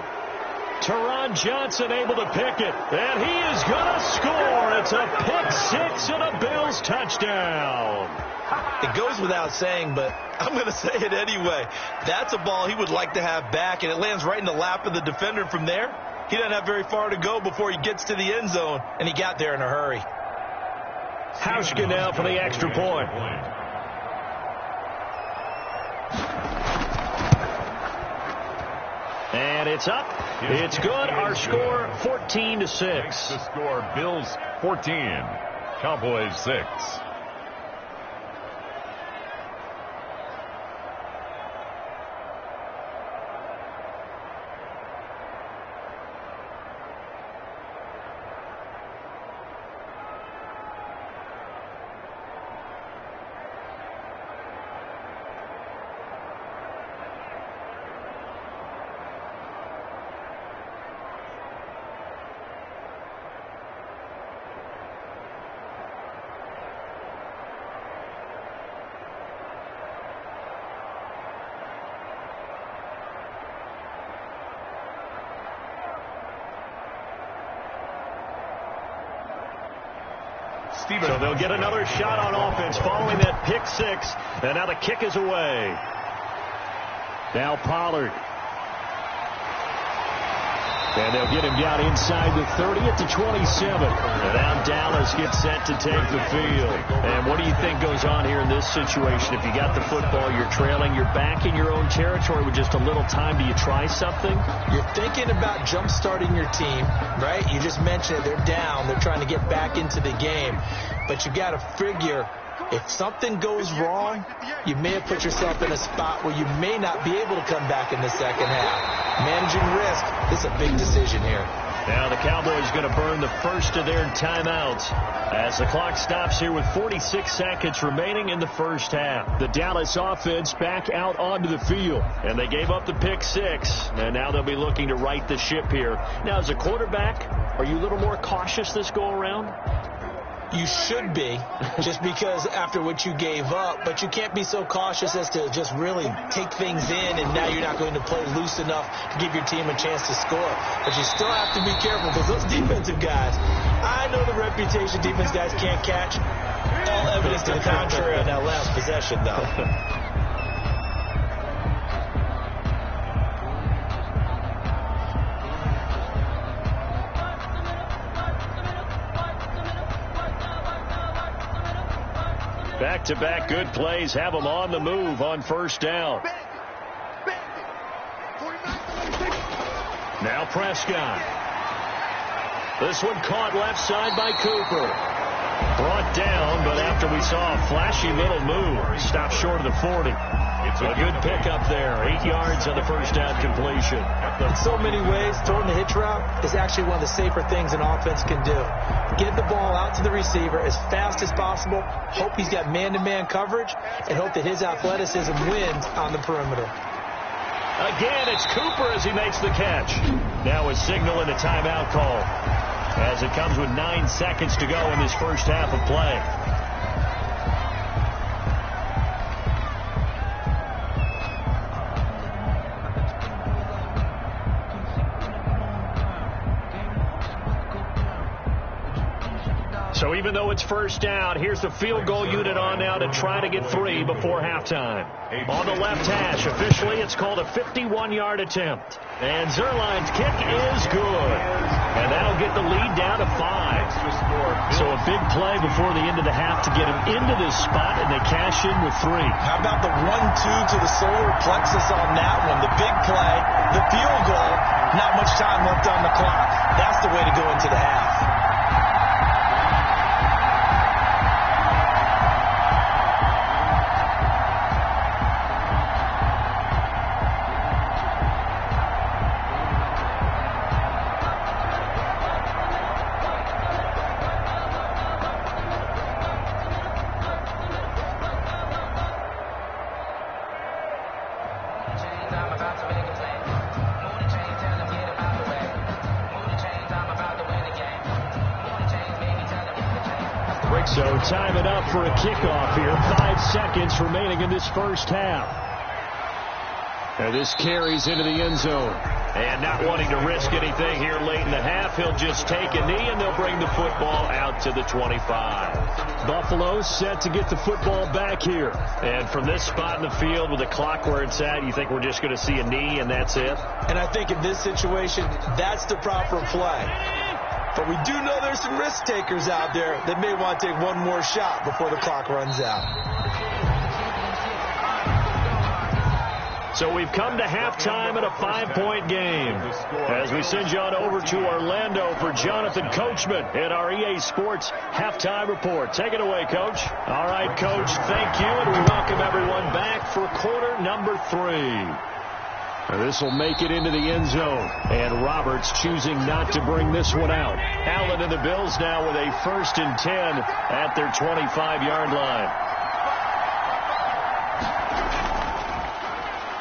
Teron Johnson able to pick it. And he is going to score. It's a pick-6 and a Bills touchdown. It goes without saying, but I'm going to say it anyway. That's a ball he would like to have back, and it lands right in the lap of the defender from there. He doesn't have very far to go before he gets to the end zone, and he got there in a hurry. Hauschka now for the extra point. And it's up. It's good. Our score 14-6. The score Bills 14, Cowboys 6. So they'll get another shot on offense following that pick six. And now the kick is away. Now Pollard. And they'll get him down inside the 30 at the 27. And now Dallas gets set to take the field. And what do you think goes on here in this situation? If you got the football, you're trailing, you're back in your own territory with just a little time. Do you try something? You're thinking about jump-starting your team, right? You just mentioned it. They're down. They're trying to get back into the game. But you got to figure, if something goes wrong, you may have put yourself in a spot where you may not be able to come back in the second half. Managing risk, this is a big decision here. Now the Cowboys going to burn the first of their timeouts as the clock stops here with 46 seconds remaining in the first half. The Dallas offense back out onto the field, and they gave up the pick six, and now they'll be looking to right the ship here. Now, as a quarterback, are you a little more cautious this go-around? You should be, just because after what you gave up, but you can't be so cautious as to just really take things in, and now you're not going to play loose enough to give your team a chance to score. But you still have to be careful, because those defensive guys, I know the reputation defense guys can't catch. All evidence to the contrary on that last possession, though. Back-to-back good plays have them on the move on first down. Now Prescott. This one caught left side by Cooper. Brought down, but after we saw a flashy little move, stopped short of the 40. It's a good pickup there. 8 yards on the first down completion. In so many ways, throwing the hitch route is actually one of the safer things an offense can do. Get the ball out to the receiver as fast as possible, hope he's got man-to-man coverage, and hope that his athleticism wins on the perimeter. Again, it's Cooper as he makes the catch. Now a signal and a timeout call as it comes with 9 seconds to go in this first half of play. So even though it's first down, here's the field goal unit on now to try to get 3 before halftime. On the left hash, officially it's called a 51-yard attempt. And Zerline's kick is good. And that'll get the lead down to 5. So a big play before the end of the half to get him into this spot, and they cash in with 3. How about the 1-2 to the solar plexus on that one? The big play, the field goal, not much time left on the clock. That's the way to go into the half. So time it up for a kickoff here. 5 seconds remaining in this first half. And this carries into the end zone. And not wanting to risk anything here late in the half, he'll just take a knee, and they'll bring the football out to the 25. Buffalo set to get the football back here. And from this spot in the field with the clock where it's at, you think we're just going to see a knee and that's it? And I think in this situation, that's the proper play. But we do know there's some risk takers out there that may want to take one more shot before the clock runs out. So we've come to halftime in a 5-point game. As we send you on over to Orlando for Jonathan Coachman in our EA Sports Halftime Report. Take it away, Coach. All right, Coach, thank you, and we welcome everyone back for quarter number 3. This will make it into the end zone. And Roberts choosing not to bring this one out. Allen and the Bills now with a 1st and 10 at their 25-yard line.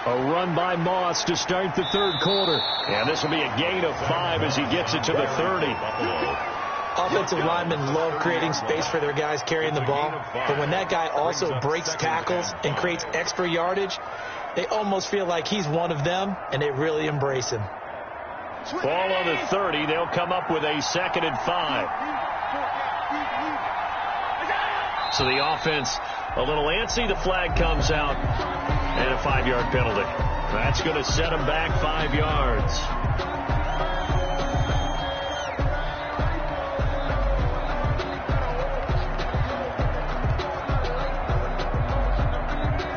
A run by Moss to start the third quarter. And this will be a gain of 5 as he gets it to the 30. Offensive linemen love creating space for their guys carrying the ball. But when that guy also breaks tackles and creates extra yardage, they almost feel like he's one of them, and they really embrace him. Ball on the 30. They'll come up with a 2nd and 5. So the offense a little antsy. The flag comes out, and a 5-yard penalty. That's going to set them back 5 yards.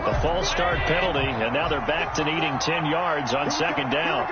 A false start penalty, and now they're back to needing 10 yards on second down.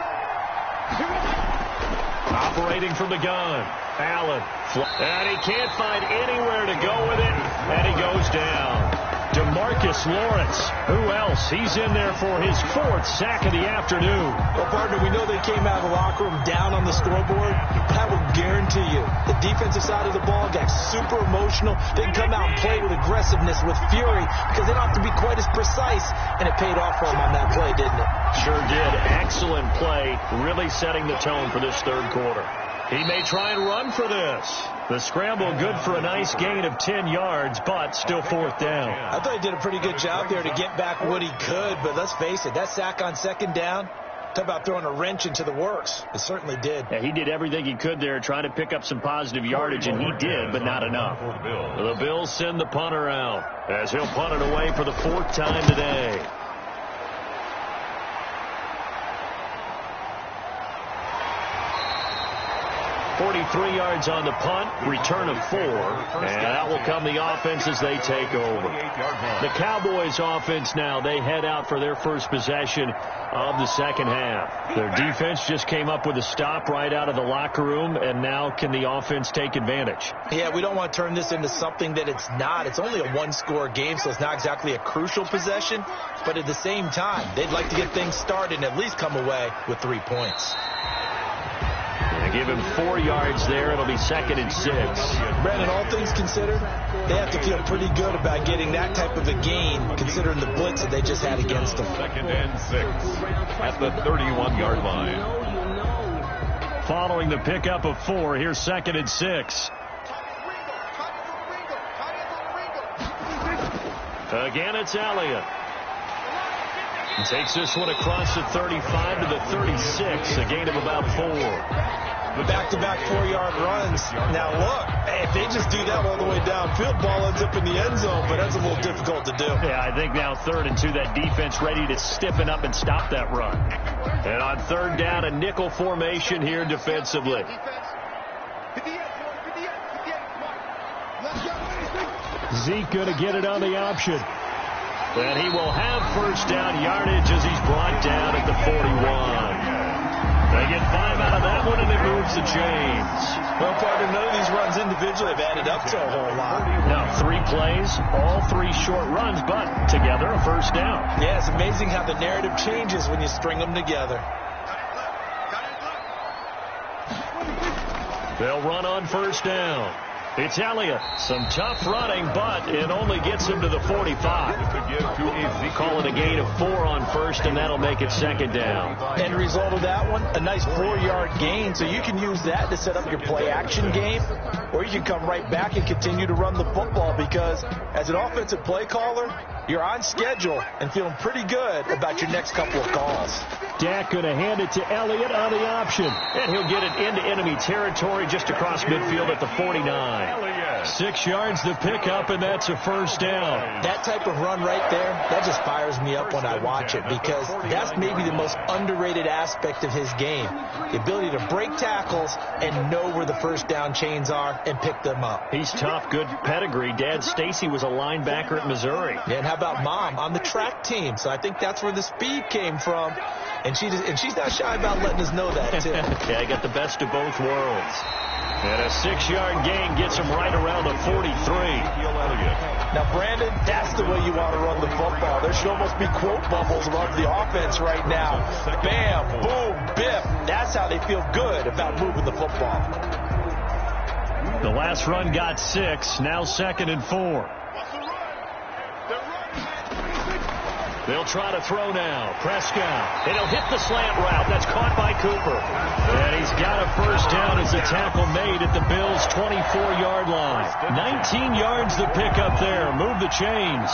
Operating from the gun, Allen. And he can't find anywhere to go with it, and he goes down. DeMarcus Lawrence, who else? He's in there for his 4th sack of the afternoon. Well, partner, we know they came out of the locker room down on the scoreboard. But I will guarantee you, the defensive side of the ball got super emotional. They come out and play with aggressiveness, with fury, because they don't have to be quite as precise. And it paid off for them on that play, didn't it? Sure did. Excellent play, really setting the tone for this third quarter. He may try and run for this. The scramble good for a nice gain of 10 yards, but still 4th down. I thought he did a pretty good job there to get back what he could, but let's face it, that sack on second down, talk about throwing a wrench into the works. It certainly did. Yeah, he did everything he could there, trying to pick up some positive yardage, and he did, but not enough. The Bills send the punter out, as he'll punt it away for the 4th time today. 43 yards on the punt, return of 4, and out will come the offense as they take over. The Cowboys offense now, they head out for their first possession of the second half. Their defense just came up with a stop right out of the locker room, and now can the offense take advantage? Yeah, we don't want to turn this into something that it's not. It's only a 1-score game, so it's not exactly a crucial possession, but at the same time, they'd like to get things started and at least come away with 3 points. They give him 4 yards there. It'll be 2nd and 6. Brandon, all things considered, they have to feel pretty good about getting that type of a gain, considering the blitz that they just had against them. 2nd and 6 at the 31-yard line. Following the pickup of 4, here's 2nd and 6. Again, it's Elliott. He takes this one across the 35 to the 36, a gain of about 4. Back-to-back 4-yard runs. Now, look, if they just do that all the way downfield, ball ends up in the end zone, but that's a little difficult to do. Yeah, I think now 3rd and 2, that defense ready to stiffen up and stop that run. And on 3rd down, a nickel formation here defensively. Zeke going to get it on the option. And he will have first down yardage as he's brought down at the 41. They get 5 out of that one, and it moves the chains. Well, partner, none of these runs individually have added up to a whole lot. Now, 3 plays, all 3 short runs, but together a first down. Yeah, it's amazing how the narrative changes when you string them together. They'll run on first down. It's Elliott. Some tough running, but it only gets him to the 45. Call it a gain of 4 on first, and that'll make it 2nd down. End result of that one, a nice 4-yard gain, so you can use that to set up your play-action game, or you can come right back and continue to run the football, because as an offensive play caller, you're on schedule and feeling pretty good about your next couple of calls. Dak going to hand it to Elliott on the option, and he'll get it into enemy territory just across midfield at the 49. 6 yards the pickup, and that's a first down. That type of run right there, that just fires me up when I watch it, because that's maybe the most underrated aspect of his game. The ability to break tackles and know where the first down chains are and pick them up. He's tough, good pedigree. Dad Stacy was a linebacker at Missouri. Yeah, and how about Mom on the track team? So I think that's where the speed came from. And she's not shy about letting us know that, too. Yeah, I got the best of both worlds. And a 6-yard gain gets him right around the 43. Now, Brandon, that's the way you want to run the football. There should almost be quote bubbles around the offense right now. Bam, boom, biff. That's how they feel good about moving the football. The last run got 6. Now 2nd and 4. They'll try to throw now. Prescott. And he'll hit the slant route. That's caught by Cooper. And he's got a first down as the tackle made at the Bills' 24-yard line. 19 yards the pickup there. Move the chains.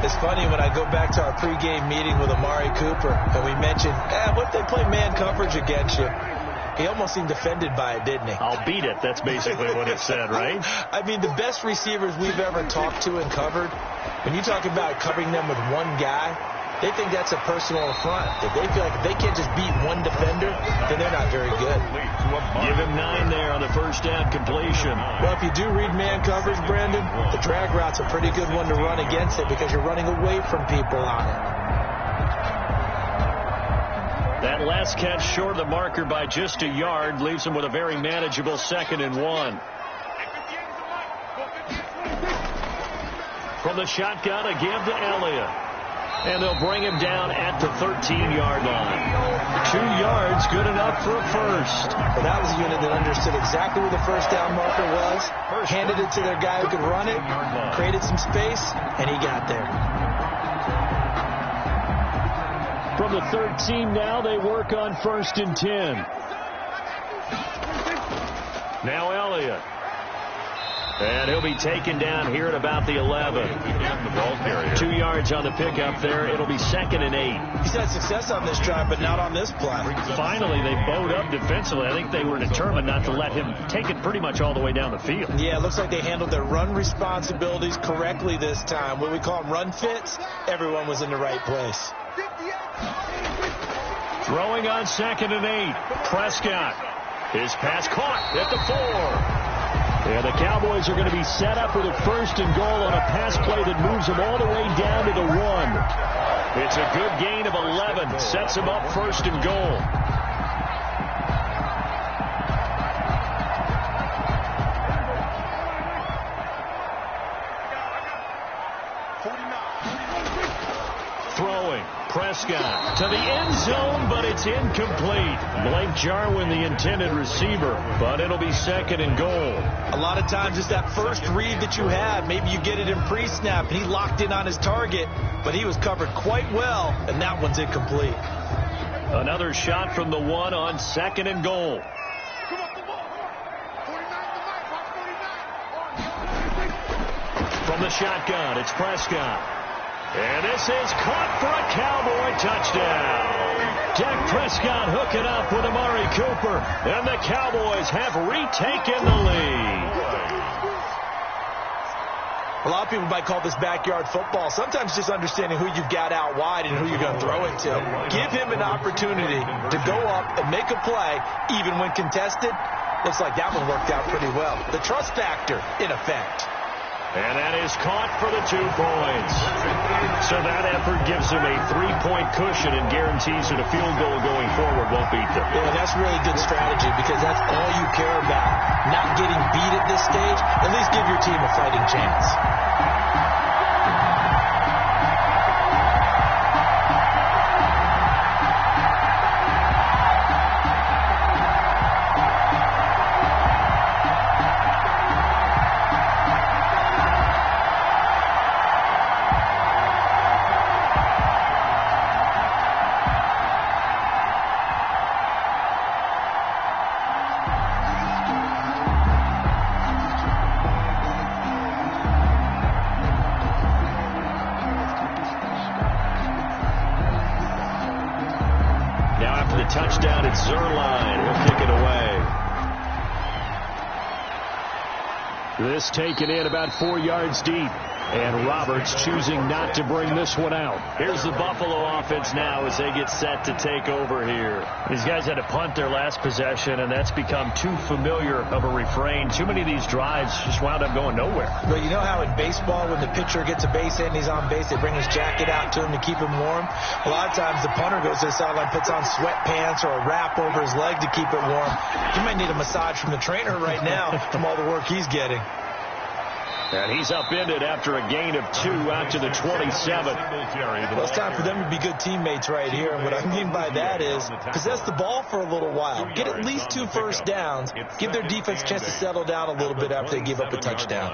It's funny when I go back to our pregame meeting with Amari Cooper, and we mentioned, what if they play man coverage against you? He almost seemed offended by it, didn't he? I'll beat it. That's basically what he said, right? I mean, the best receivers we've ever talked to and covered, when you talk about covering them with one guy, they think that's a personal affront. That they feel like if they can't just beat one defender, then they're not very good. Give him 9 there on the first down completion. Well, if you do read man coverage, Brandon, the drag route's a pretty good one to run against it because you're running away from people on it. That last catch short of the marker by just a yard leaves him with a very manageable 2nd and 1. From the shotgun, a give to Elliott. And they'll bring him down at the 13-yard line. 2 yards, good enough for a first. Well, that was a unit that understood exactly where the first down marker was, handed it to their guy who could run it, created some space, and he got there. From the 13 now, they work on 1st and 10. Now Elliott. And he'll be taken down here at about the 11. 2 yards on the pickup there. It'll be 2nd and 8. He's had success on this drive, but not on this play. Finally, they bowed up defensively. I think they were determined not to let him take it pretty much all the way down the field. Yeah, it looks like they handled their run responsibilities correctly this time. What we call them run fits, everyone was in the right place. Throwing on 2nd and 8. Prescott. His pass caught at the 4. And the Cowboys are going to be set up with a 1st and goal on a pass play that moves them all the way down to the 1. It's a good gain of 11. Sets them up 1st and goal. Throwing. Prescott to the end zone, but it's incomplete. Blake Jarwin, the intended receiver, but it'll be 2nd and goal. A lot of times it's that first read that you have. Maybe you get it in pre-snap, and he locked in on his target, but he was covered quite well, and that one's incomplete. Another shot from the 1 on 2nd and goal. From the shotgun, it's Prescott. And this is caught for a Cowboy touchdown. Dak Prescott hooking up with Amari Cooper. And the Cowboys have retaken the lead. A lot of people might call this backyard football. Sometimes just understanding who you've got out wide and who you're going to throw it to. Give him an opportunity to go up and make a play, even when contested. Looks like that one worked out pretty well. The trust factor in effect. And that is caught for the 2 points. So that effort gives them a 3-point cushion and guarantees that a field goal going forward won't beat them. Yeah, that's really good strategy because that's all you care about. Not getting beat at this stage. At least give your team a fighting chance. Touchdown at Zerline. He'll kick it away. This taken in about 4 yards deep. And Roberts choosing not to bring this one out. Here's the Buffalo offense now as they get set to take over here. These guys had to punt their last possession, and that's become too familiar of a refrain. Too many of these drives just wound up going nowhere. Well, you know how in baseball when the pitcher gets a base hit and he's on base, they bring his jacket out to him to keep him warm? A lot of times the punter goes to the sideline, puts on sweatpants or a wrap over his leg to keep it warm. He might need a massage from the trainer right now from all the work he's getting. And he's upended after a gain of 2 out to the 27. Well, it's time for them to be good teammates right here. And what I mean by that is possess the ball for a little while. Get at least 2 first downs. Give their defense a chance to settle down a little bit after they give up a touchdown.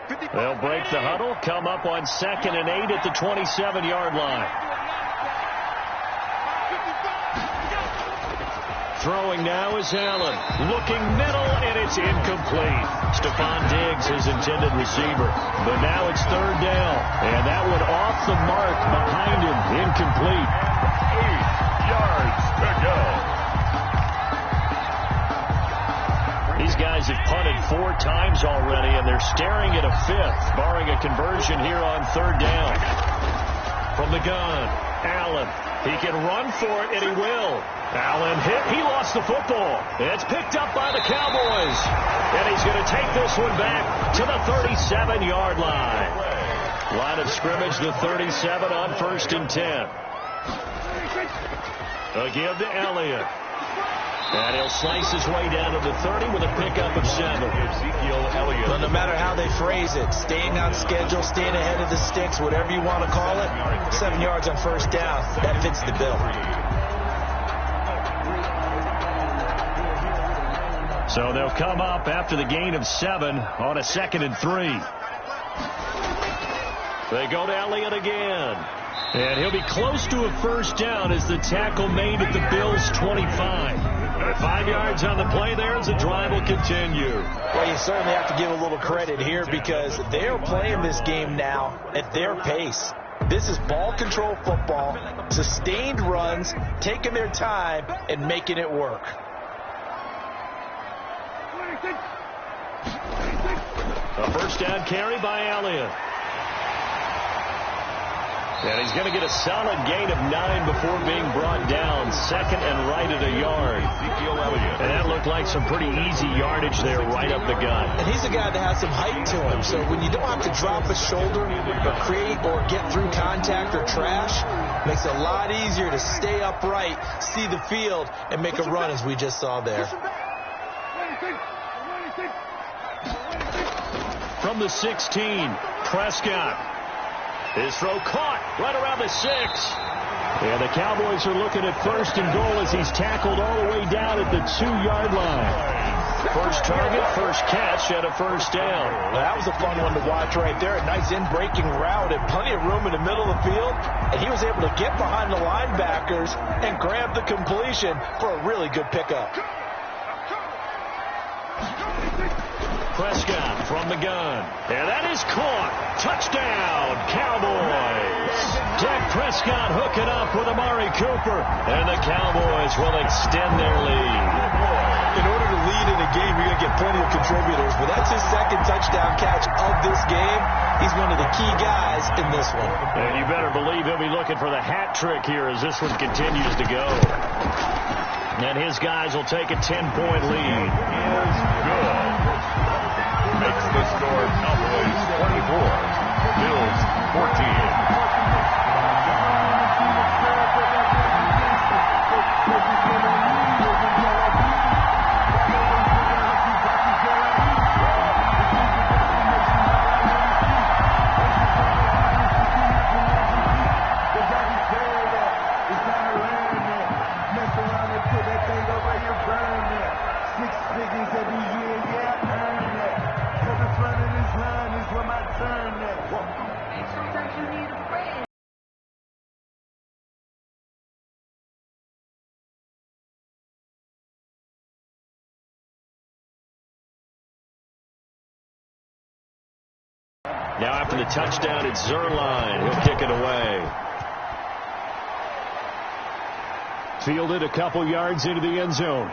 They'll break the huddle, come up on 2nd and 8 at the 27-yard line. Throwing now is Allen. Looking middle, and it's incomplete. Stephon Diggs, his intended receiver. But now it's 3rd down. And that one off the mark behind him. Incomplete. 8 yards to go. 4 times already, and they're staring at a 5th, barring a conversion here on 3rd down. From the gun, Allen. He can run for it, and he will. Allen hit. He lost the football. It's picked up by the Cowboys. And he's going to take this one back to the 37-yard line. Line of scrimmage, the 37 on 1st and 10. Again to Elliott. And he'll slice his way down to the 30 with a pickup of 7. Ezekiel Elliott. Well, no matter how they phrase it, staying on schedule, staying ahead of the sticks, whatever you want to call it, 7 yards on 1st down, that fits the bill. So they'll come up after the gain of 7 on a 2nd and 3. They go to Elliott again. And he'll be close to a 1st down as the tackle made at the Bills' 25. 5 yards on the play there as the drive will continue. Well, you certainly have to give a little credit here because they're playing this game now at their pace. This is ball control football, sustained runs, taking their time, and making it work. A 1st down carry by Elliott. And he's going to get a solid gain of 9 before being brought down. 2nd and right at a yard. Ezekiel Elliott. And that looked like some pretty easy yardage there right up the gut. And he's a guy that has some height to him. So when you don't have to drop a shoulder or create or get through contact or trash, makes it a lot easier to stay upright, see the field, and make a run as we just saw there. From the 16, Prescott. His throw caught right around the 6. And the Cowboys are looking at 1st and goal as he's tackled all the way down at the 2-yard line. First target, first catch, and a 1st down. Well, that was a fun one to watch right there. A nice in-breaking route and plenty of room in the middle of the field. And he was able to get behind the linebackers and grab the completion for a really good pickup. Prescott from the gun. And that is caught. Touchdown, Cowboys. Dak Prescott hooking up with Amari Cooper. And the Cowboys will extend their lead. In order to lead in a game, you're going to get plenty of contributors. But that's his 2nd touchdown catch of this game. He's one of the key guys in this one. And you better believe he'll be looking for the hat trick here as this one continues to go. And his guys will take a 10-point lead. Is good. Makes the score Cowboys 24, Bills 14. Now after the touchdown, it's Zerline. He'll kick it away. Fielded a couple yards into the end zone.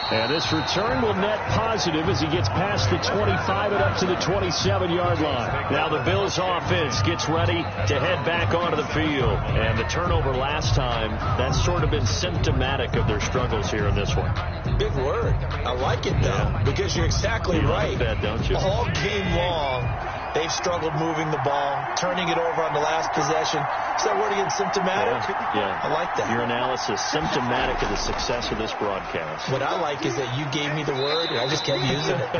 And this return will net positive as he gets past the 25 and up to the 27-yard line. Now the Bills offense gets ready to head back onto the field. And the turnover last time, that's sort of been symptomatic of their struggles here in this one. Big word. I like it, though, because you're exactly right. You like that, don't you? All game long, they've struggled moving the ball, turning it over on the last possession. Is that word again, symptomatic? Yeah. I like that. Your analysis, symptomatic of the success of this broadcast. What I like is that you gave me the word, and I just kept using it.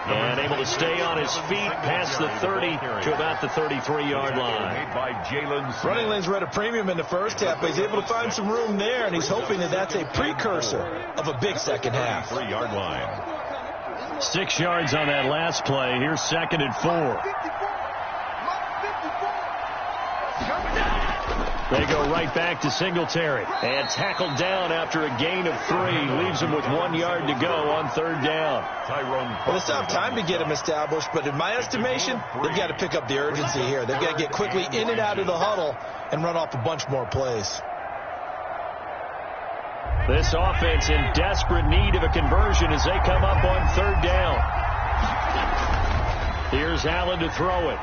And able to stay on his feet past the 30 to about the 33-yard line. Running lanes were at a premium in the first half, but he's able to find some room there, and he's hoping that that's a precursor of a big second half. 3-yard line. 6 yards on that last play. Here's 2nd and 4. They go right back to Singletary. And tackled down after a gain of 3. Leaves him with 1 yard to go on 3rd down. Well, it's not time to get him established, but in my estimation, they've got to pick up the urgency here. They've got to get quickly in and out of the huddle and run off a bunch more plays. This offense in desperate need of a conversion as they come up on third down. Here's Allen to throw it.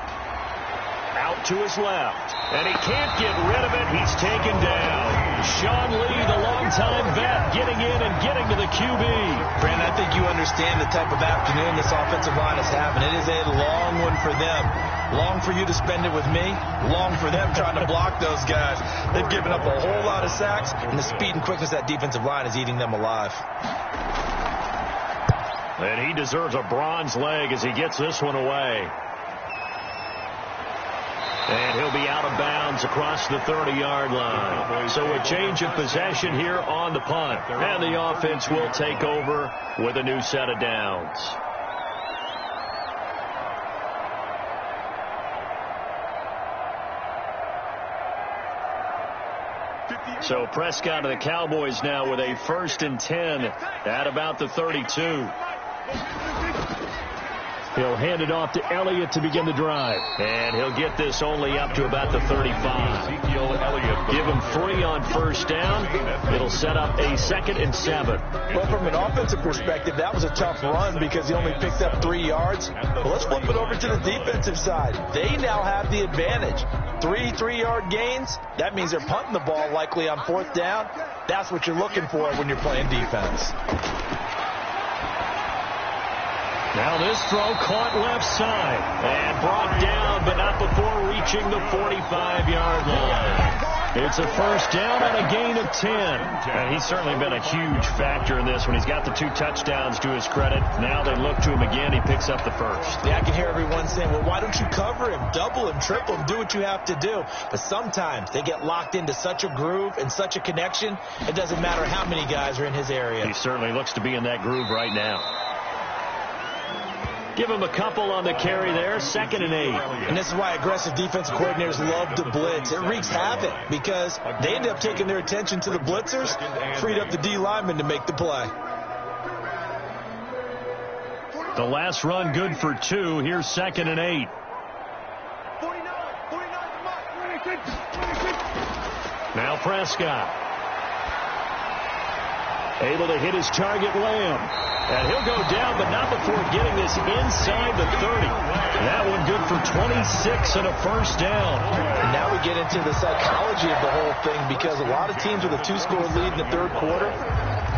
Out to his left. And he can't get rid of it. He's taken down. Sean Lee, the longtime vet, getting in and getting to the QB. Brandon, I think you understand the type of afternoon this offensive line is having. It is a long one for them. Long for you to spend it with me. Long for them trying to block those guys. They've given up a whole lot of sacks, and the speed and quickness of that defensive line is eating them alive. And he deserves a bronze leg as he gets this one away. And he'll be out of bounds across the 30-yard line. So a change of possession here on the punt. And the offense will take over with a new set of downs. So Prescott and the Cowboys now with a 1st and 10 at about the 32. He'll hand it off to Elliott to begin the drive. And he'll get this only up to about the 35. Give him 3 on 1st down. It'll set up a 2nd and 7. Well, from an offensive perspective, that was a tough run because he only picked up 3 yards. But let's flip it over to the defensive side. They now have the advantage. 3 3-yard gains. That means they're punting the ball likely on 4th down. That's what you're looking for when you're playing defense. Now this throw caught left side and brought down, but not before reaching the 45-yard line. It's a 1st down on a gain of 10. And he's certainly been a huge factor in this when he's got the 2 touchdowns to his credit. Now they look to him again. He picks up the 1st. Yeah, I can hear everyone saying, well, why don't you cover him, double him, triple him, do what you have to do. But sometimes they get locked into such a groove and such a connection, it doesn't matter how many guys are in his area. He certainly looks to be in that groove right now. Give him a couple on the carry there, 2nd and 8. And this is why aggressive defensive coordinators love to blitz. It wreaks havoc because they end up taking their attention to the blitzers, freed up the D lineman to make the play. The last run good for 2. Here's 2nd and 8. Now Prescott. Able to hit his target, Lamb. And he'll go down, but not before getting this inside the 30. That one good for 26 and a 1st down. And now we get into the psychology of the whole thing because a lot of teams with a 2-score lead in the 3rd quarter,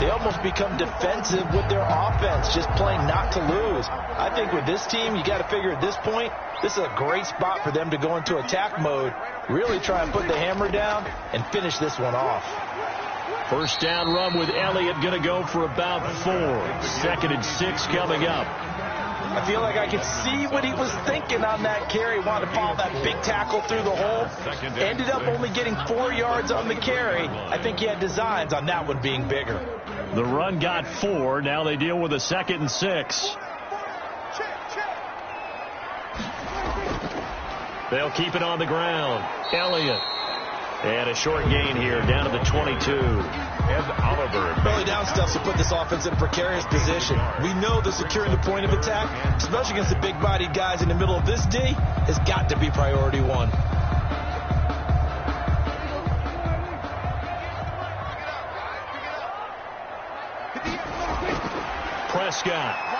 they almost become defensive with their offense, just playing not to lose. I think with this team, you got to figure at this point, this is a great spot for them to go into attack mode, really try and put the hammer down and finish this one off. 1st down run with Elliott going to go for about 4. 2nd and 6 coming up. I feel like I could see what he was thinking on that carry. Wanted to follow that big tackle through the hole. Ended up only getting 4 yards on the carry. I think he had designs on that one being bigger. The run got 4. Now they deal with a 2nd and 6. They'll keep it on the ground. Elliott. And a short gain here down to the 22. And Oliver. Early down stuff to put this offense in a precarious position. We know that securing the point of attack, especially against the big-bodied guys in the middle of this D, has got to be priority 1. Prescott.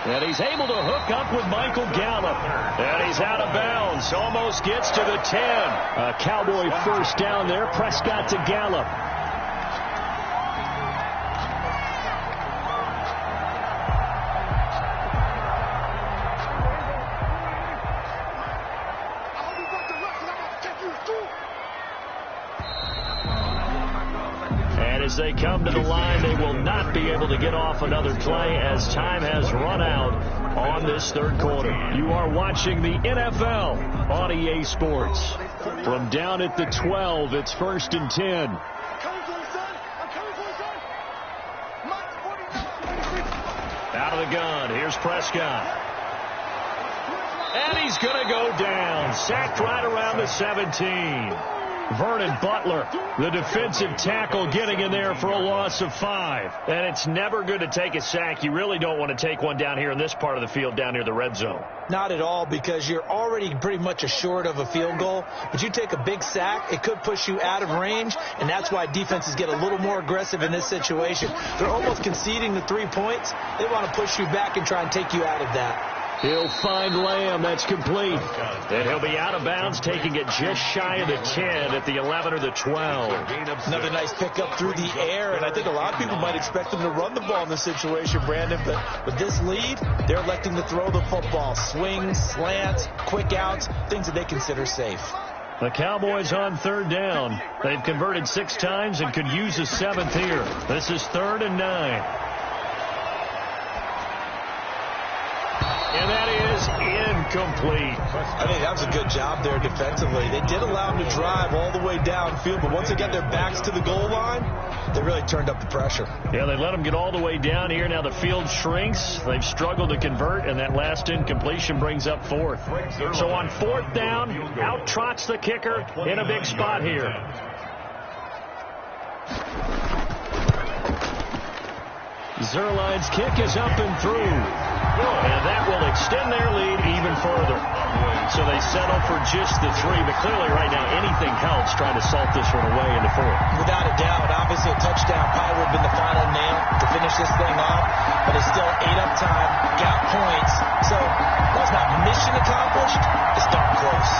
And he's able to hook up with Michael Gallup. And he's out of bounds. Almost gets to the 10. A Cowboy 1st down there. Prescott to Gallup. As they come to the line, they will not be able to get off another play as time has run out on this 3rd quarter. You are watching the NFL on EA Sports. From down at the 12, it's 1st and 10. Out of the gun, here's Prescott. And he's going to go down. Sacked right around the 17. Vernon Butler, the defensive tackle, getting in there for a loss of 5. And it's never good to take a sack. You really don't want to take one down here in this part of the field down near the red zone. Not at all, because you're already pretty much assured of a field goal. But you take a big sack, it could push you out of range, and that's why defenses get a little more aggressive in this situation. They're almost conceding the 3 points. They want to push you back and try and take you out of that. He'll find Lamb. That's complete. And he'll be out of bounds, taking it just shy of the 10 at the 11 or the 12. Another nice pickup through the air, and I think a lot of people might expect them to run the ball in this situation, Brandon. But with this lead, they're electing to throw the football. Swings, slants, quick outs, things that they consider safe. The Cowboys on 3rd down. They've converted 6 times and could use a 7th here. This is 3rd and 9. And that is incomplete. I think that was a good job there defensively. They did allow them to drive all the way downfield, but once they got their backs to the goal line, they really turned up the pressure. Yeah, they let them get all the way down here. Now the field shrinks. They've struggled to convert, and that last incompletion brings up 4th. So on 4th down, out trots the kicker in a big spot here. Zuerlein's kick is up and through. And that will extend their lead even further. So they settle for just the 3. But clearly right now anything helps trying to salt this one away in the 4th. Without a doubt. Obviously a touchdown probably would have been the final nail to finish this thing off. But it's still 8 up time. Got points. So while it's not mission accomplished, it's darn close.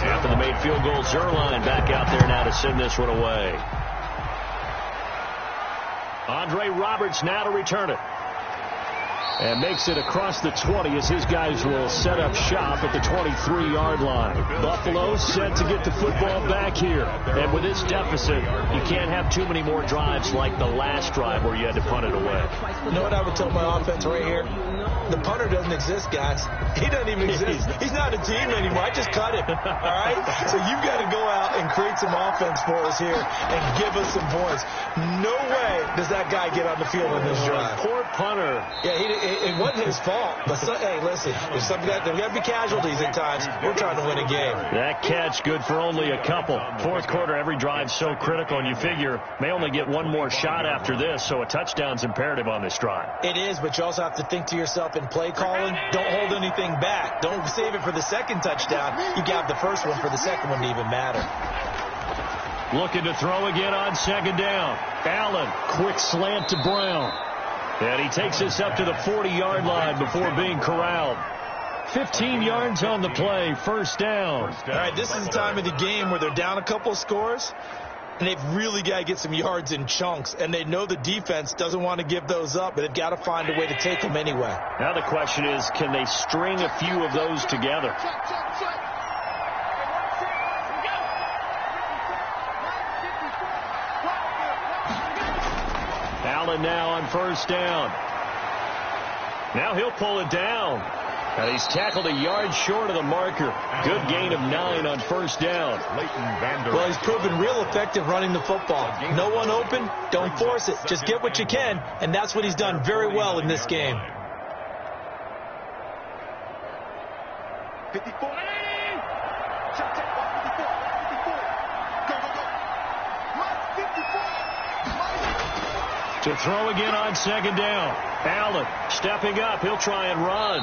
After the made field goal, Zuerlein back out there now to send this one away. Andre Roberts now to return it. And makes it across the 20 as his guys will set up shop at the 23-yard line. Buffalo set to get the football back here. And with this deficit, you can't have too many more drives like the last drive where you had to punt it away. You know what I would tell my offense right here? The punter doesn't exist, guys. He doesn't even exist. He's not a team anymore. I just cut him. All right? So you've got to go out and create some offense for us here and give us some points. No way does that guy get on the field in this drive. Poor punter. Yeah, it wasn't his fault. But hey, listen, there's got to be casualties at times. We're trying to win a game. That catch good for only a couple. 4th quarter, every drive's so critical, and you figure may only get one more shot after this, so a touchdown's imperative on this drive. It is, but you also have to think to yourself in play calling, don't hold anything back. Don't save it for the second touchdown. You got the first one for the second one to even matter. Looking to throw again on 2nd down. Allen, quick slant to Brown. And he takes us up to the 40-yard line before being corralled. 15 yards on the play, 1st down. All right, this is the time of the game where they're down a couple of scores, and they've really got to get some yards in chunks. And they know the defense doesn't want to give those up, but they've got to find a way to take them anyway. Now the question is, can they string a few of those together? Allen now on 1st down. Now he'll pull it down. And he's tackled a yard short of the marker. Good gain of 9 on 1st down. Well, he's proven real effective running the football. No one open, don't force it. Just get what you can, and that's what he's done very well in this game. 54. To throw again on 2nd down. Allen stepping up. He'll try and run.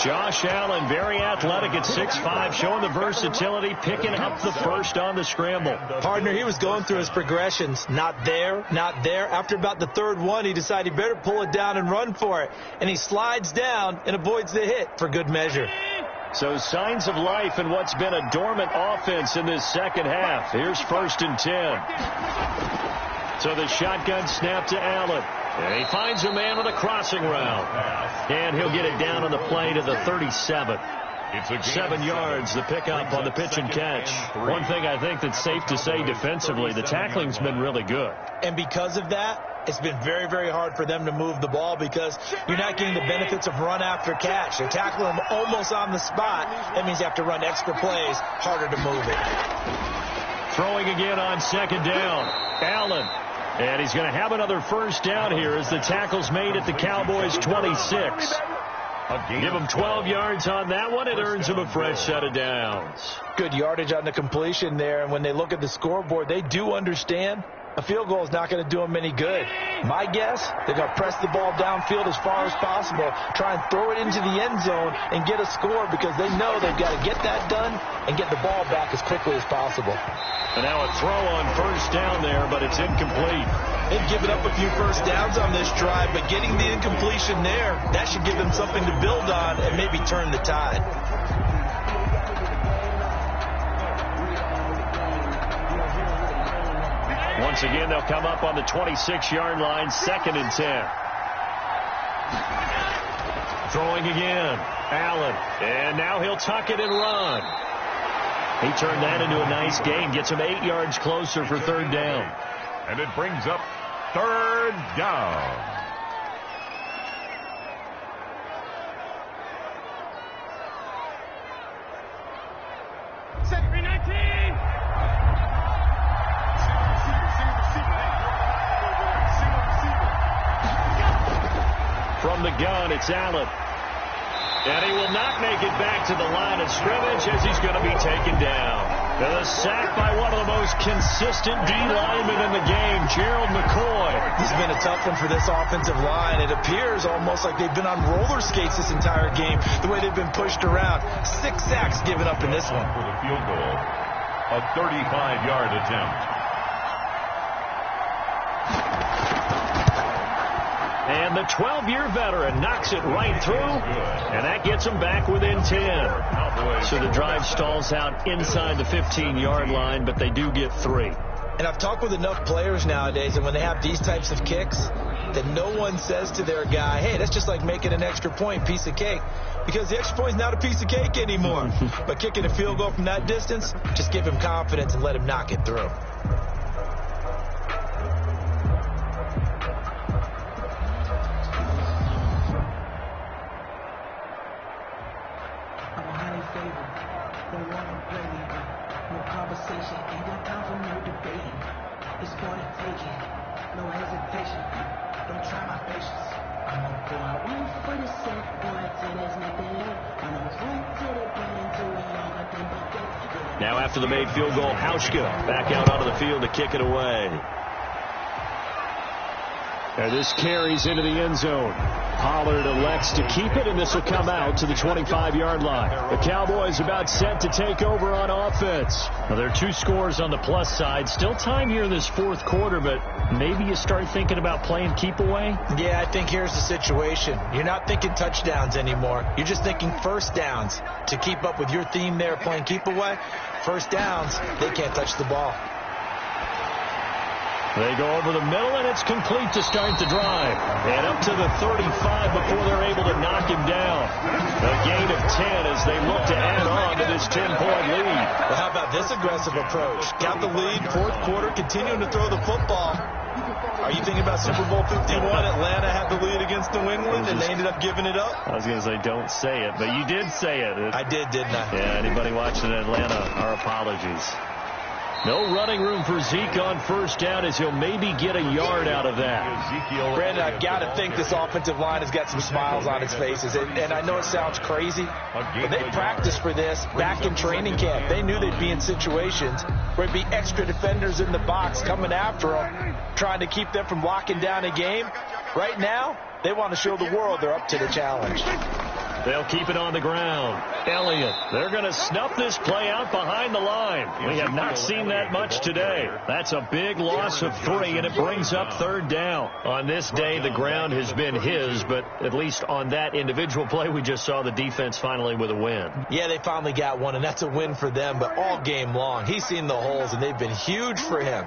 Josh Allen, very athletic at 6'5", showing the versatility, picking up the first on the scramble. Partner, he was going through his progressions. Not there, not there. After about the 3rd one, he decided he better pull it down and run for it. And he slides down and avoids the hit for good measure. So signs of life in what's been a dormant offense in this 2nd half. Here's 1st and 10. So the shotgun snap to Allen. And he finds a man with a crossing route. And he'll get it down on the play to the 37. 7 yards, the pickup on the pitch and catch. One thing I think that's safe to say defensively, the tackling's been really good. And because of that, it's been very, very hard for them to move the ball because you're not getting the benefits of run after catch. They're tackling them almost on the spot. That means you have to run extra plays, harder to move it. Throwing again on 2nd down. Allen. And he's going to have another first down here as the tackle's made at the Cowboys' 26. Give him 12 yards on that one. It earns him a fresh set of downs. Good yardage on the completion there. And when they look at the scoreboard, they do understand a field goal is not going to do them any good. My guess, they're going to press the ball downfield as far as possible, try and throw it into the end zone and get a score because they know they've got to get that done and get the ball back as quickly as possible. And now a throw on first down there, but it's incomplete. They've given up a few first downs on this drive, but getting the incompletion there, that should give them something to build on and maybe turn the tide. Once again, they'll come up on the 26-yard line, 2nd and 10. Throwing again, Allen. And now he'll tuck it and run. He turned that into a nice gain, gets him 8 yards closer for 3rd down. And it brings up 3rd down. From the gun, it's Allen. And he will not make it back to the line of scrimmage as he's going to be taken down. The sack by one of the most consistent D linemen in the game, Gerald McCoy. This has been a tough one for this offensive line. It appears almost like they've been on roller skates this entire game, the way they've been pushed around. 6 sacks given up in this one. For the field goal, a 35-yard attempt. And the 12-year veteran knocks it right through, and that gets him back within 10. So the drive stalls out inside the 15-yard line, but they do get 3. And I've talked with enough players nowadays, and when they have these types of kicks, that no one says to their guy, hey, that's just like making an extra point, piece of cake. Because the extra point is not a piece of cake anymore. But kicking a field goal from that distance, just give him confidence and let him knock it through. Now after the made field goal, Hauschka back out onto the field to kick it away. And this carries into the end zone. Pollard elects to keep it, and this will come out to the 25-yard line. The Cowboys about set to take over on offense. Now, there are 2 scores on the plus side. Still time here in this 4th quarter, but maybe you start thinking about playing keep away? Yeah, I think here's the situation. You're not thinking touchdowns anymore. You're just thinking first downs. To keep up with your theme there, playing keep away, first downs, they can't touch the ball. They go over the middle, and it's complete to start the drive. And up to the 35 before they're able to knock him down. A gain of 10 as they look to add on to this 10-point lead. Well, how about this aggressive approach? Got the lead, 4th quarter, continuing to throw the football. Are you thinking about Super Bowl 51? Atlanta had the lead against New England, and they ended up giving it up? I was going to say, don't say it, but you did say it. I did, didn't I? Yeah, anybody watching Atlanta, our apologies. No running room for Zeke on first down as he'll maybe get a yard out of that. Brandon, I've got to think this offensive line has got some smiles on its faces. And I know it sounds crazy, but they practiced for this back in training camp. They knew they'd be in situations where it'd be extra defenders in the box coming after them, trying to keep them from locking down a game. Right now, they want to show the world they're up to the challenge. They'll keep it on the ground. Elliott, they're going to snuff this play out behind the line. We have not seen that much today. That's a big loss of 3, and it brings up 3rd down. On this day, the ground has been his, but at least on that individual play, we just saw the defense finally with a win. Yeah, they finally got one, and that's a win for them, but all game long, he's seen the holes, and they've been huge for him.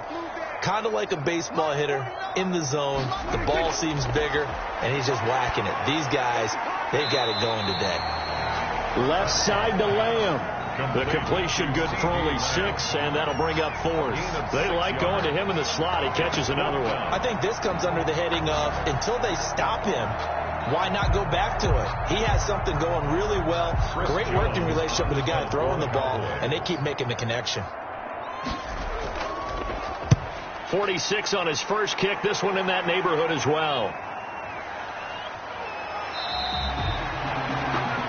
Kind of like a baseball hitter in the zone. The ball seems bigger, and he's just whacking it. These guys, they've got it going today. Left side to Lamb. The completion good for only 6, and that'll bring up 4th. They like going to him in the slot. He catches another one. I think this comes under the heading of until they stop him, why not go back to it? He has something going really well. Great working relationship with the guy throwing the ball, and they keep making the connection. 46 on his first kick. This one in that neighborhood as well.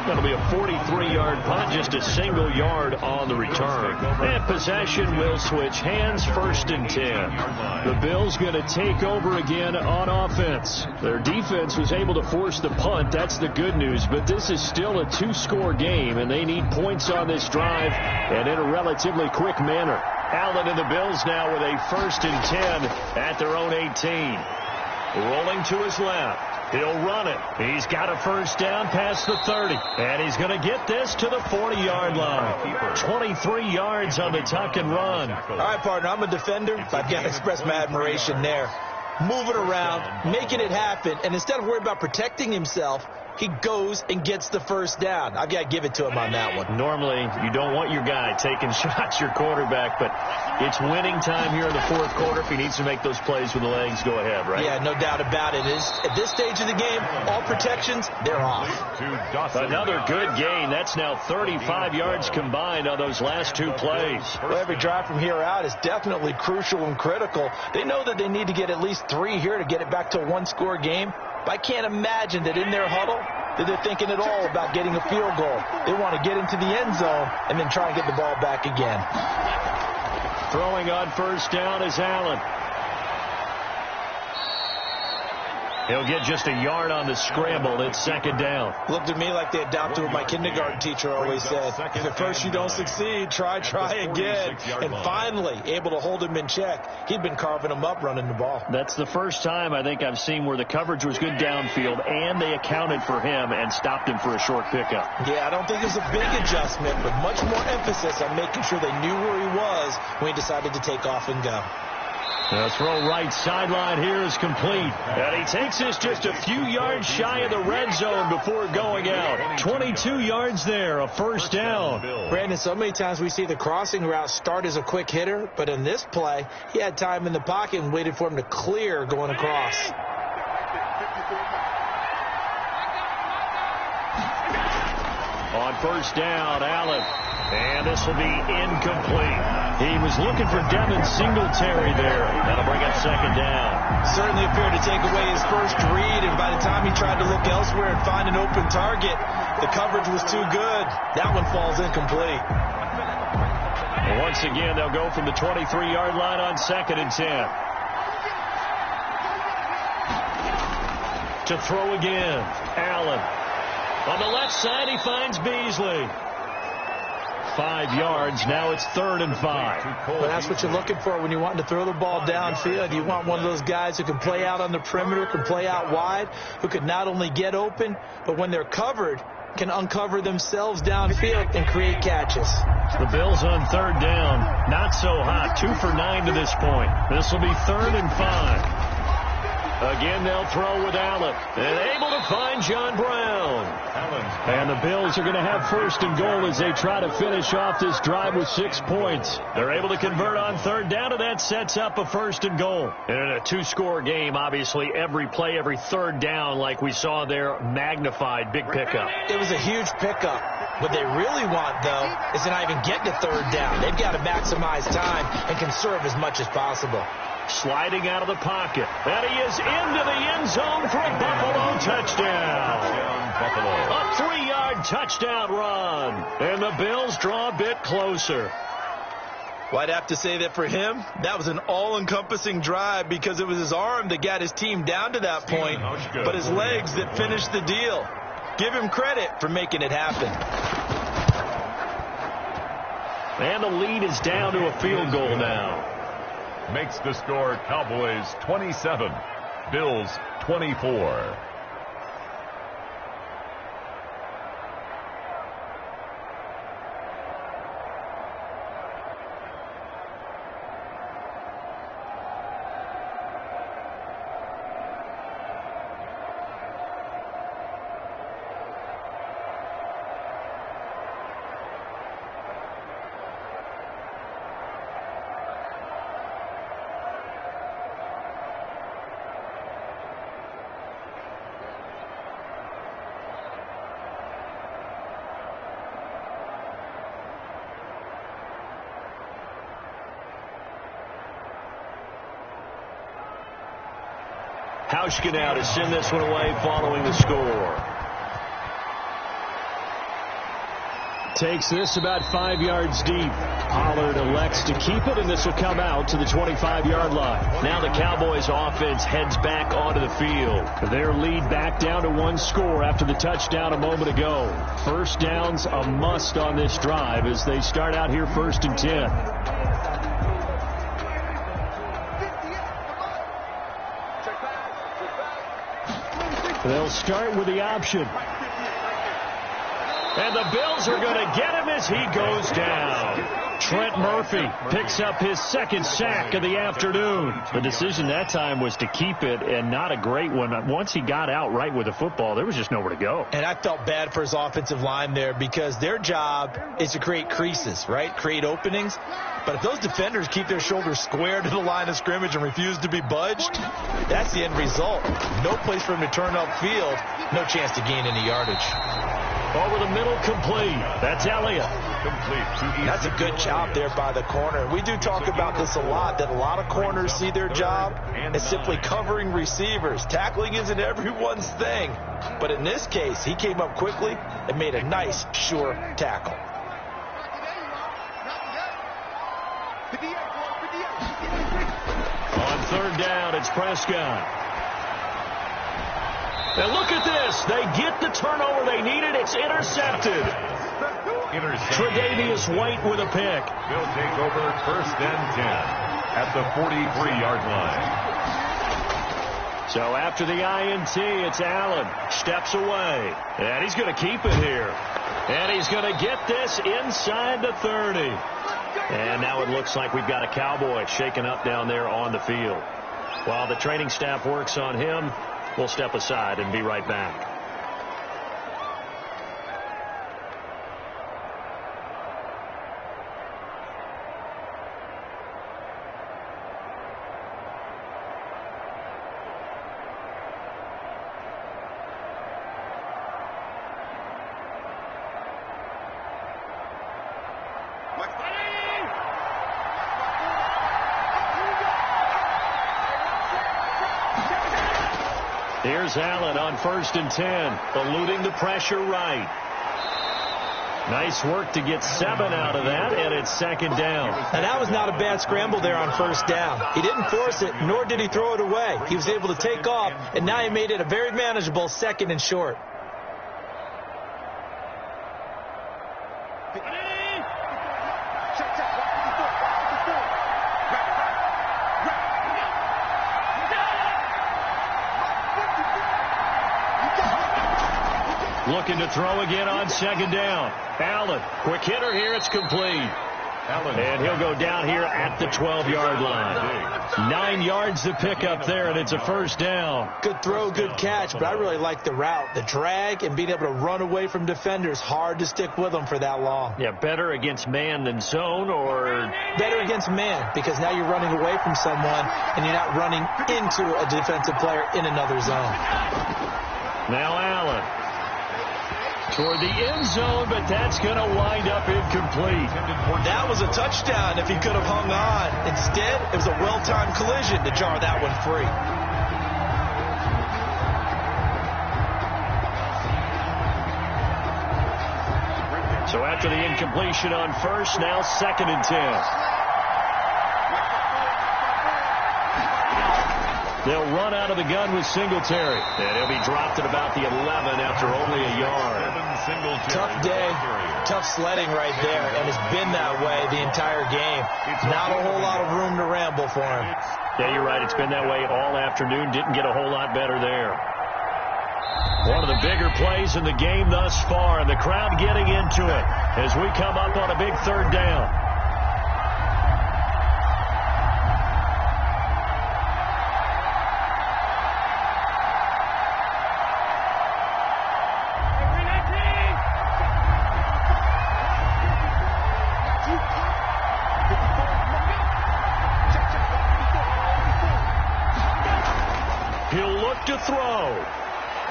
That'll be a 43-yard punt, just a single yard on the return. And possession will switch hands, 1st and 10. The Bills going to take over again on offense. Their defense was able to force the punt. That's the good news. But this is still a 2-score game, and they need points on this drive and in a relatively quick manner. Allen and the Bills now with a 1st and 10 at their own 18. Rolling to his left. He'll run it. He's got a 1st down past the 30. And he's going to get this to the 40-yard line. 23 yards on the tuck and run. All right, partner, I'm a defender, but I've got to express my admiration there. Moving around, making it happen, and instead of worrying about protecting himself, he goes and gets the 1st down. I've got to give it to him on that one. Normally, you don't want your guy taking shots, your quarterback, but it's winning time here in the 4th quarter. If he needs to make those plays with the legs, go ahead, right? Yeah, no doubt about it. At this stage of the game, all protections, they're off. Another good gain. That's now 35 yards combined on those last 2 plays. Well, every drive from here out is definitely crucial and critical. They know that they need to get at least 3 here to get it back to a 1-score game. But I can't imagine that in their huddle that they're thinking at all about getting a field goal. They want to get into the end zone and then try and get the ball back again. Throwing on 1st down is Allen. He'll get just a yard on the scramble. It's 2nd down. Looked to me like they adopted what my kindergarten teacher always said. If at first you don't succeed, try again. And finally able to hold him in check. He'd been carving him up running the ball. That's the first time I think I've seen where the coverage was good downfield and they accounted for him and stopped him for a short pickup. Yeah, I don't think it was a big adjustment, but much more emphasis on making sure they knew where he was when he decided to take off and go. The throw right sideline here is complete. And he takes this just a few yards shy of the red zone before going out. 22 yards there, a 1st down. Brandon, so many times we see the crossing route start as a quick hitter, but in this play, he had time in the pocket and waited for him to clear going across. On 1st down, Allen. And this will be incomplete. He was looking for Devin Singletary there. That'll bring up 2nd down. Certainly appeared to take away his first read, and by the time he tried to look elsewhere and find an open target, the coverage was too good. That one falls incomplete. And once again, they'll go from the 23-yard line on 2nd and 10. To throw again, Allen. On the left side, he finds Beasley. 5 yards. Now it's 3rd and 5. Well, that's what you're looking for when you're wanting to throw the ball downfield. You want one of those guys who can play out on the perimeter, can play out wide, who can not only get open, but when they're covered, can uncover themselves downfield and create catches. The Bills on 3rd down. Not so hot. 2 for 9 to this point. This will be 3rd and 5. Again, they'll throw with Allen. And able to find John Brown. And the Bills are going to have 1st and goal as they try to finish off this drive with 6 points. They're able to convert on 3rd down, and that sets up a 1st and goal. And in a 2-score game, obviously, every play, every 3rd down, like we saw there, magnified. Big pickup. It was a huge pickup. What they really want, though, is to not even get to 3rd down. They've got to maximize time and conserve as much as possible. Sliding out of the pocket. And he is into the end zone for a Buffalo touchdown. A 3-yard touchdown run. And the Bills draw a bit closer. Well, I'd have to say that for him, that was an all-encompassing drive because it was his arm that got his team down to that point, but his legs that finished the deal. Give him credit for making it happen. And the lead is down to a field goal now. Makes the score Cowboys 27, Bills 24. Hauschka now to send this one away following the score. Takes this about 5 yards deep. Pollard elects to keep it, and this will come out to the 25-yard line. Now the Cowboys offense heads back onto the field. Their lead back down to 1 score after the touchdown a moment ago. First down's a must on this drive as they start out here 1st and 10. They'll start with the option. And the Bills are going to get him as he goes down. Trent Murphy picks up his 2nd sack of the afternoon. The decision that time was to keep it, and not a great one. Once he got out right with the football, there was just nowhere to go. And I felt bad for his offensive line there because their job is to create creases, right? Create openings. But if those defenders keep their shoulders square to the line of scrimmage and refuse to be budged, that's the end result. No place for him to turn upfield. No chance to gain any yardage. Over the middle, complete. That's Elliott. Complete. That's a good job there by the corner. We do talk about this a lot, that a lot of corners see their job as simply covering receivers. Tackling isn't everyone's thing. But in this case, he came up quickly and made a nice, sure tackle. On 3rd down, it's Prescott. And look at this. They get the turnover they needed. It's intercepted. Tre'Davious White with a pick. They'll take over 1st and 10 at the 43-yard line. So after the INT, it's Allen. Steps away. And he's going to keep it here. And he's going to get this inside the 30. And now it looks like we've got a Cowboy shaken up down there on the field. While the training staff works on him, we'll step aside and be right back. Here's Allen on 1st and 10, eluding the pressure right. Nice work to get 7 out of that, and it's 2nd down. And that was not a bad scramble there on 1st down. He didn't force it, nor did he throw it away. He was able to take off, and now he made it a very manageable 2nd and short. Looking to throw again on 2nd down. Allen, quick hitter here. It's complete. And he'll go down here at the 12-yard line. 9 yards to pick up there, and it's a 1st down. Good throw, good catch, but I really like the route. The drag and being able to run away from defenders. Hard to stick with them for that long. Yeah, better against man than zone, or? Better against man, because now you're running away from someone, and you're not running into a defensive player in another zone. Now Allen. Toward the end zone, but that's going to wind up incomplete. That was a touchdown if he could have hung on. Instead, it was a well-timed collision to jar that one free. So after the incompletion on 1st, now 2nd and 10. They'll run out of the gun with Singletary. And he'll be dropped at about the 11 after only a yard. Tough day, tough sledding right there, and it's been that way the entire game. Not a whole lot of room to ramble for him. Yeah, you're right. It's been that way all afternoon. Didn't get a whole lot better there. One of the bigger plays in the game thus far, and the crowd getting into it as we come up on a big 3rd down. To throw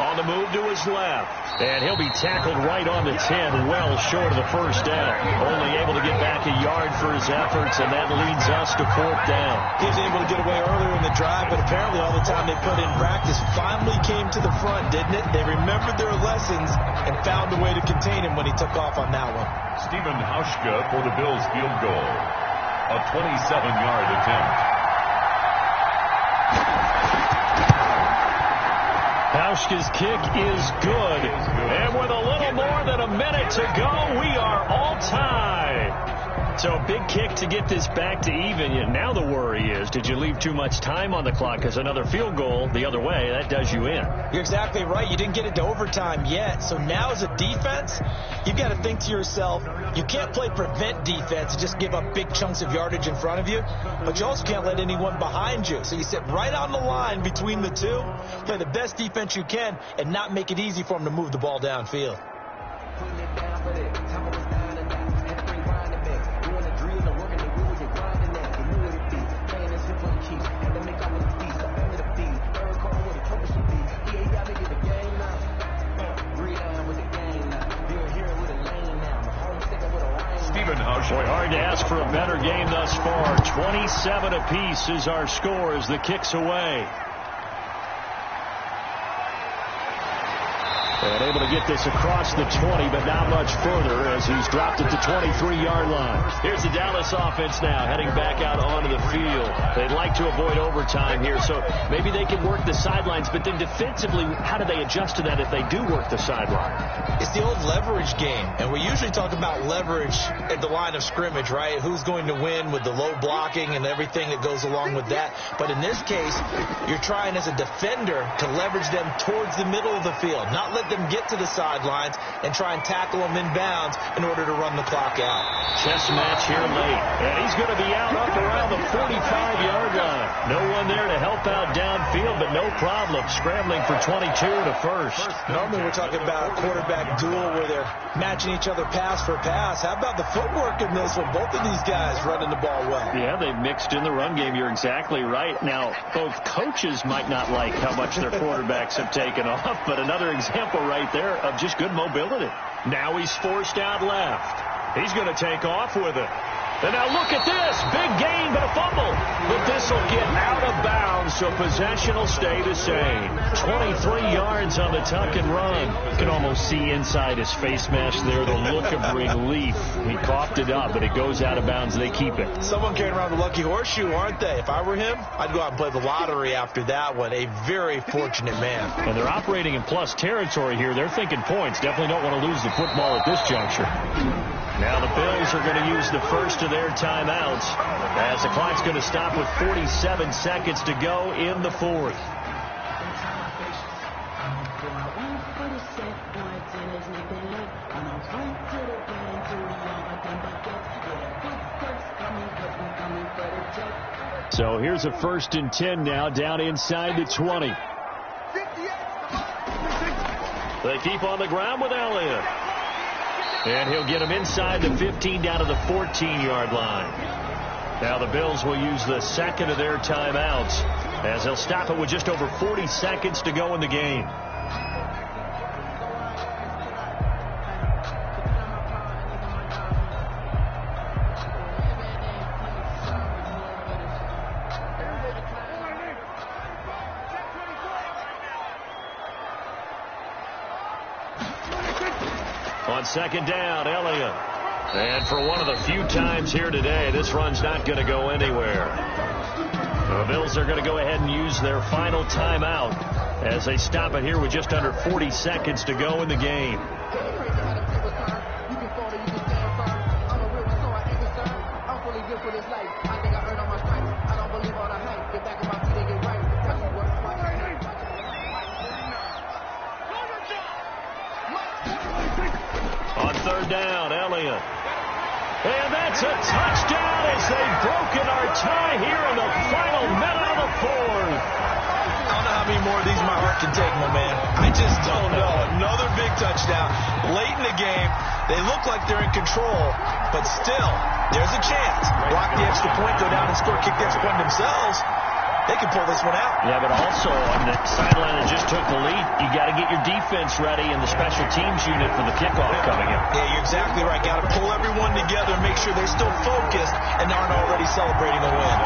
on the move to his left, and he'll be tackled right on the 10, well short of the 1st down. Only able to get back a yard for his efforts, and that leads us to 4th down. He was able to get away earlier in the drive, but apparently all the time they put in practice finally came to the front, didn't it? They remembered their lessons and found a way to contain him when he took off on that one. Stephen Hauschka for the Bills field goal. A 27-yard attempt. Hauschka's kick is good. And with a little more than a minute to go, we are all tied. So a big kick to get this back to even. Now the worry is, did you leave too much time on the clock? Because another field goal the other way, that does you in. You're exactly right. You didn't get it to overtime yet. So now as a defense, you've got to think to yourself, you can't play prevent defense and just give up big chunks of yardage in front of you. But you also can't let anyone behind you. So you sit right on the line between the two, play the best defense you can, and not make it easy for them to move the ball downfield. Boy, hard to ask for a better game thus far. 27 apiece is our score as the kick's away. And able to get this across the 20, but not much further as he's dropped at the 23-yard line. Here's the Dallas offense now heading back out onto the field. They'd like to avoid overtime here, so maybe they can work the sidelines, but then defensively, how do they adjust to that if they do work the sideline? It's the old leverage game, and we usually talk about leverage at the line of scrimmage, right? Who's going to win with the low blocking and everything that goes along with that. But in this case, you're trying as a defender to leverage them towards the middle of the field, not let them get to the sidelines and try and tackle them in bounds in order to run the clock out. Chess match here late, and he's going to be out up around the 45-yard line. No one there to help out downfield, but no problem scrambling for 22 to first. Normally we're talking about a quarterback duel where they're matching each other pass for pass. How about the footwork in this one? Both of these guys running the ball well. Yeah, they've mixed in the run game. You're exactly right. Now, both coaches might not like how much their quarterbacks have taken off, but another example right there of just good mobility. Now he's forced out left. He's going to take off with it. And now look at this. Big gain, but a fumble. But this will get out of bounds, so possession will stay the same. 23 yards on the tuck and run. You can almost see inside his face mask there the look of relief. He coughed it up, but it goes out of bounds. They keep it. Someone carrying around the lucky horseshoe, aren't they? If I were him, I'd go out and play the lottery after that one. A very fortunate man. And they're operating in plus territory here. They're thinking points. Definitely don't want to lose the football at this juncture. Now the Bills are going to use the first of their timeouts as the clock's going to stop with 47 seconds to go in the fourth. So here's a 1st and 10 now down inside the 20. They keep on the ground with Elliott. And he'll get him inside the 15 down to the 14-yard line. Now the Bills will use the second of their timeouts as they'll stop it with just over 40 seconds to go in the game. On second down, Elliott. And for one of the few times here today, this run's not going to go anywhere. The Bills are going to go ahead and use their final timeout as they stop it here with just under 40 seconds to go in the game. On third down, Elliott. And that's a touchdown as they've broken our tie here in the final minute of the fourth. I don't know how many more of these my heart can take, my man. I just don't know. Another big touchdown. Late in the game, they look like they're in control, but still, there's a chance. Block the extra point, go down and score, kick the extra point themselves. They can pull this one out. Yeah, but also on the sideline that just took the lead, you got to get your defense ready and the special teams unit for the kickoff coming up. Yeah, you're exactly right. Got to pull everyone together and make sure they're still focused and aren't already celebrating a win.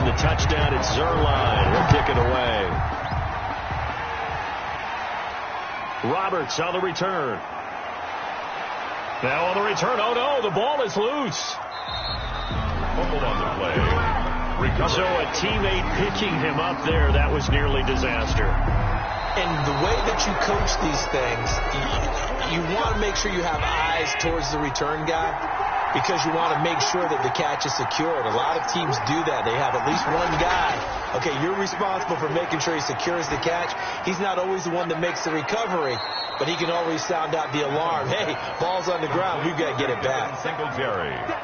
after the touchdown, it's Zerline. He'll kick it away. Roberts on the return. Now on the return. Oh, no, the ball is loose. Fumbled on the play. Recovered. So a teammate picking him up there, that was nearly disaster. And the way that you coach these things, you want to make sure you have eyes towards the return guy because you want to make sure that the catch is secured. A lot of teams do that. They have at least one guy. Okay, you're responsible for making sure he secures the catch. He's not always the one that makes the recovery, but he can always sound out the alarm. Hey, ball's on the ground. We've got to get it back.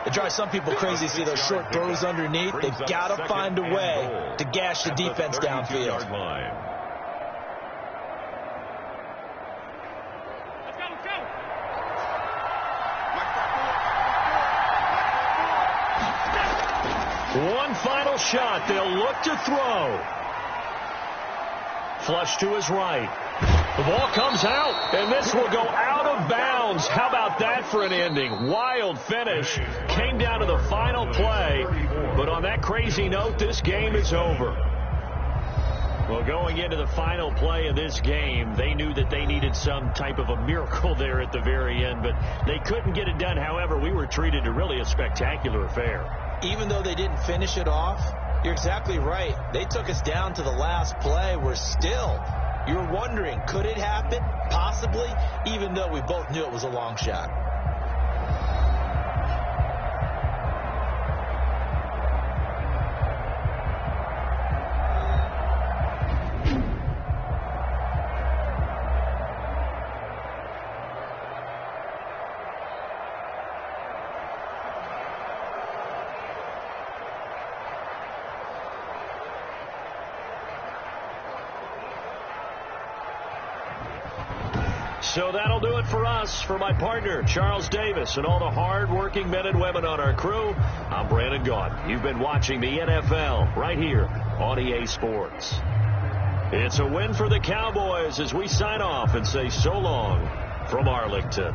It drives some people crazy to see those short throws underneath. They've got to find a way to gash the defense downfield. One final shot. They'll look to throw. Flush to his right. The ball comes out, and this will go out of bounds. How about that for an ending? Wild finish. Came down to the final play. But on that crazy note, this game is over. Well, going into the final play of this game, they knew that they needed some type of a miracle there at the very end, but they couldn't get it done. However, we were treated to really a spectacular affair. Even though they didn't finish it off, you're exactly right. They took us down to the last play. You're wondering, could it happen? Possibly, even though we both knew it was a long shot. So that'll do it for us. For my partner, Charles Davis, and all the hard-working men and women on our crew, I'm Brandon Gaudin. You've been watching the NFL right here on EA Sports. It's a win for the Cowboys as we sign off and say so long from Arlington.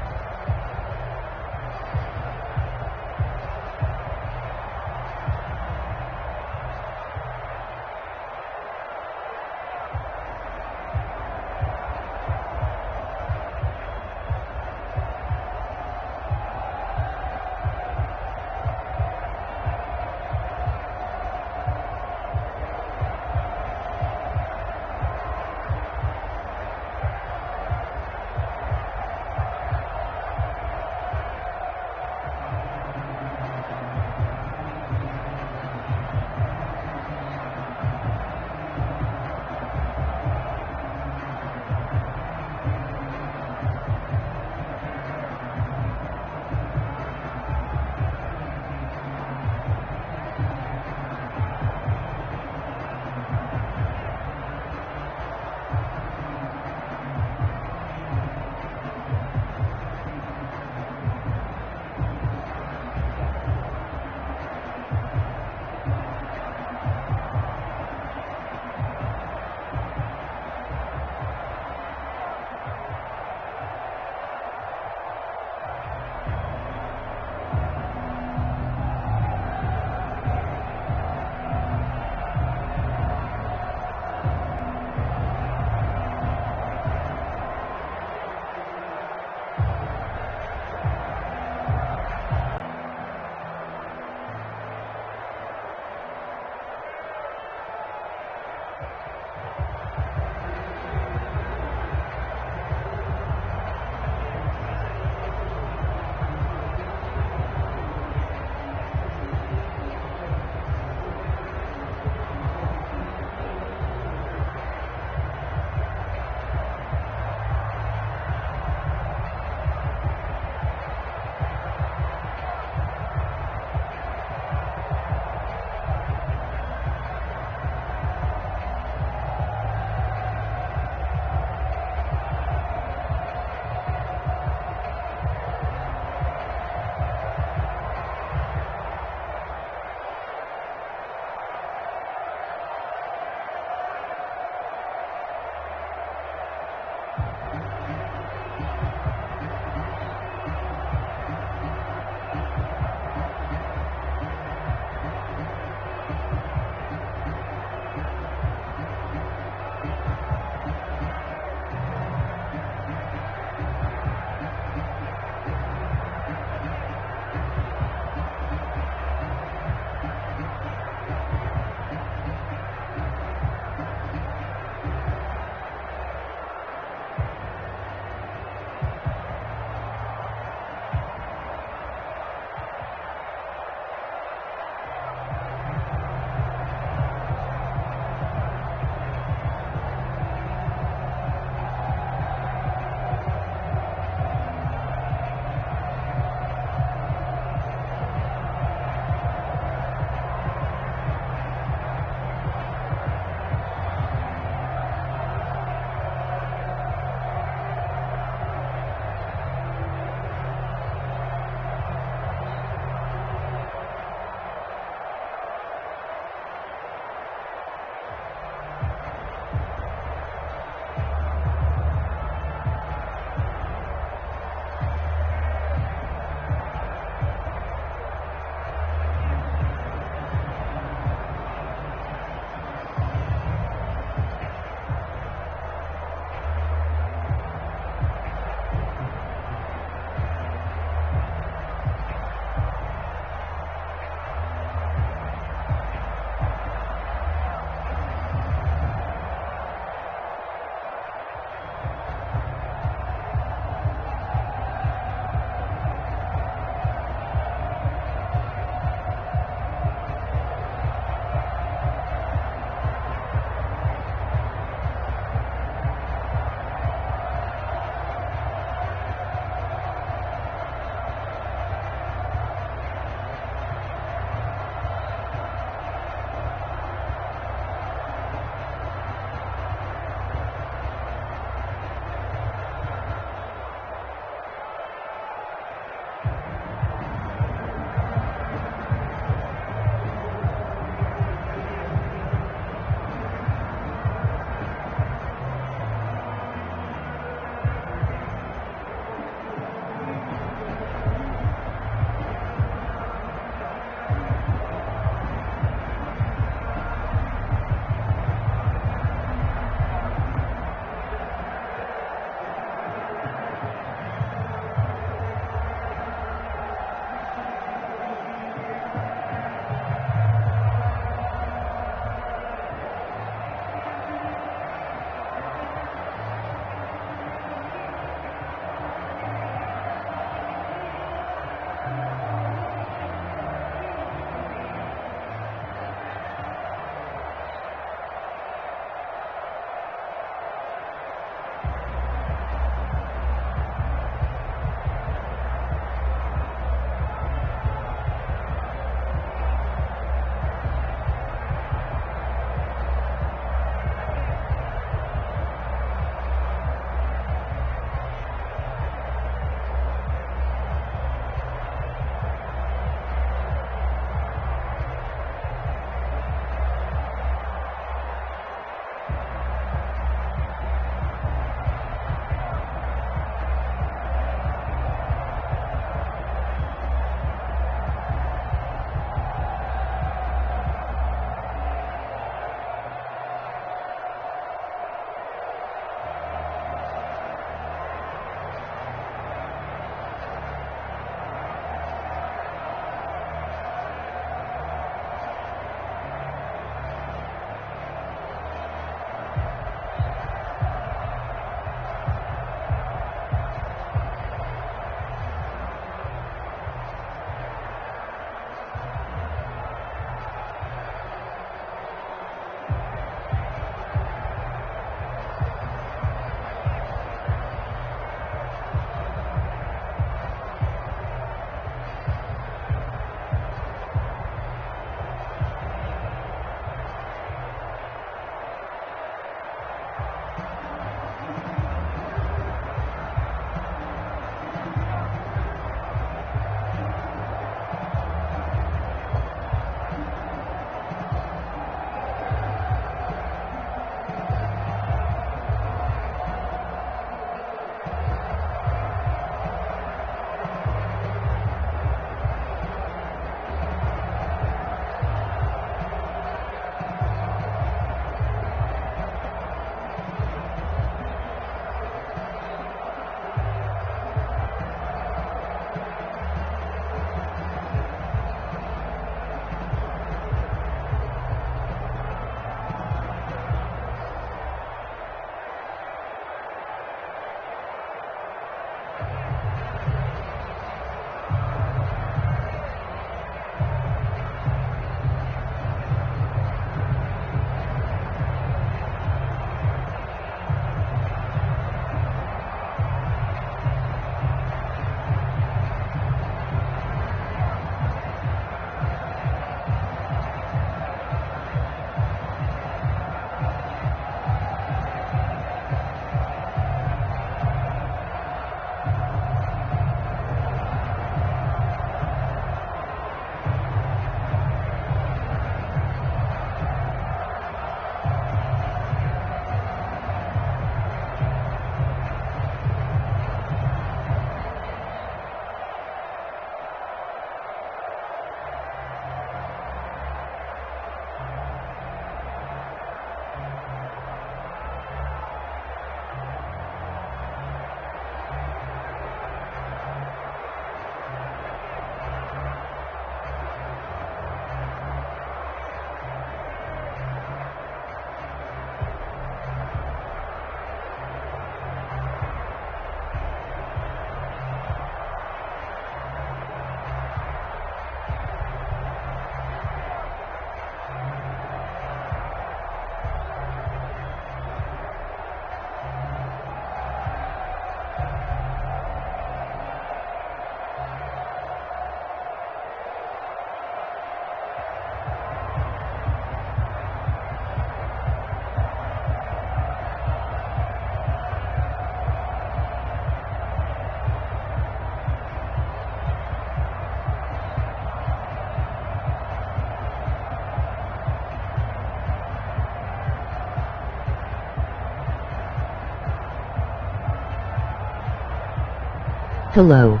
Hello.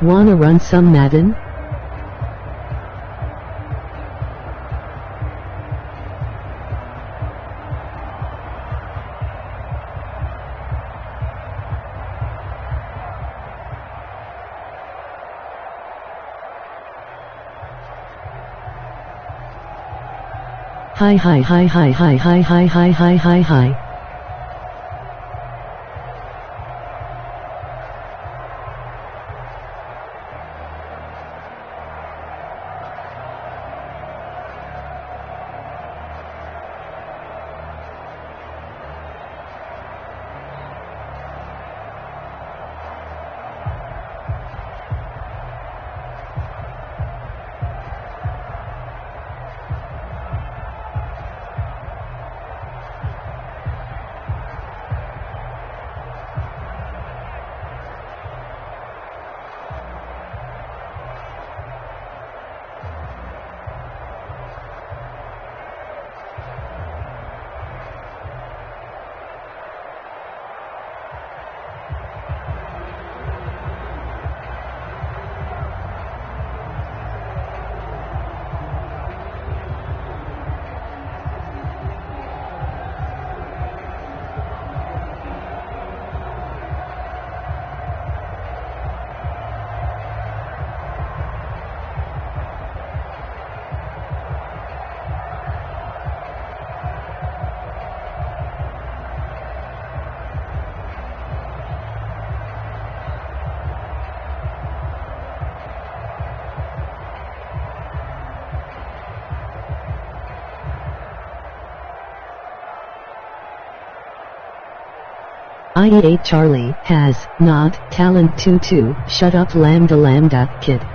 Wanna run some Madden? Hi hi hi hi hi hi hi hi hi hi hi. IE8 Charlie has not talent 22. Shut up lambda lambda kid.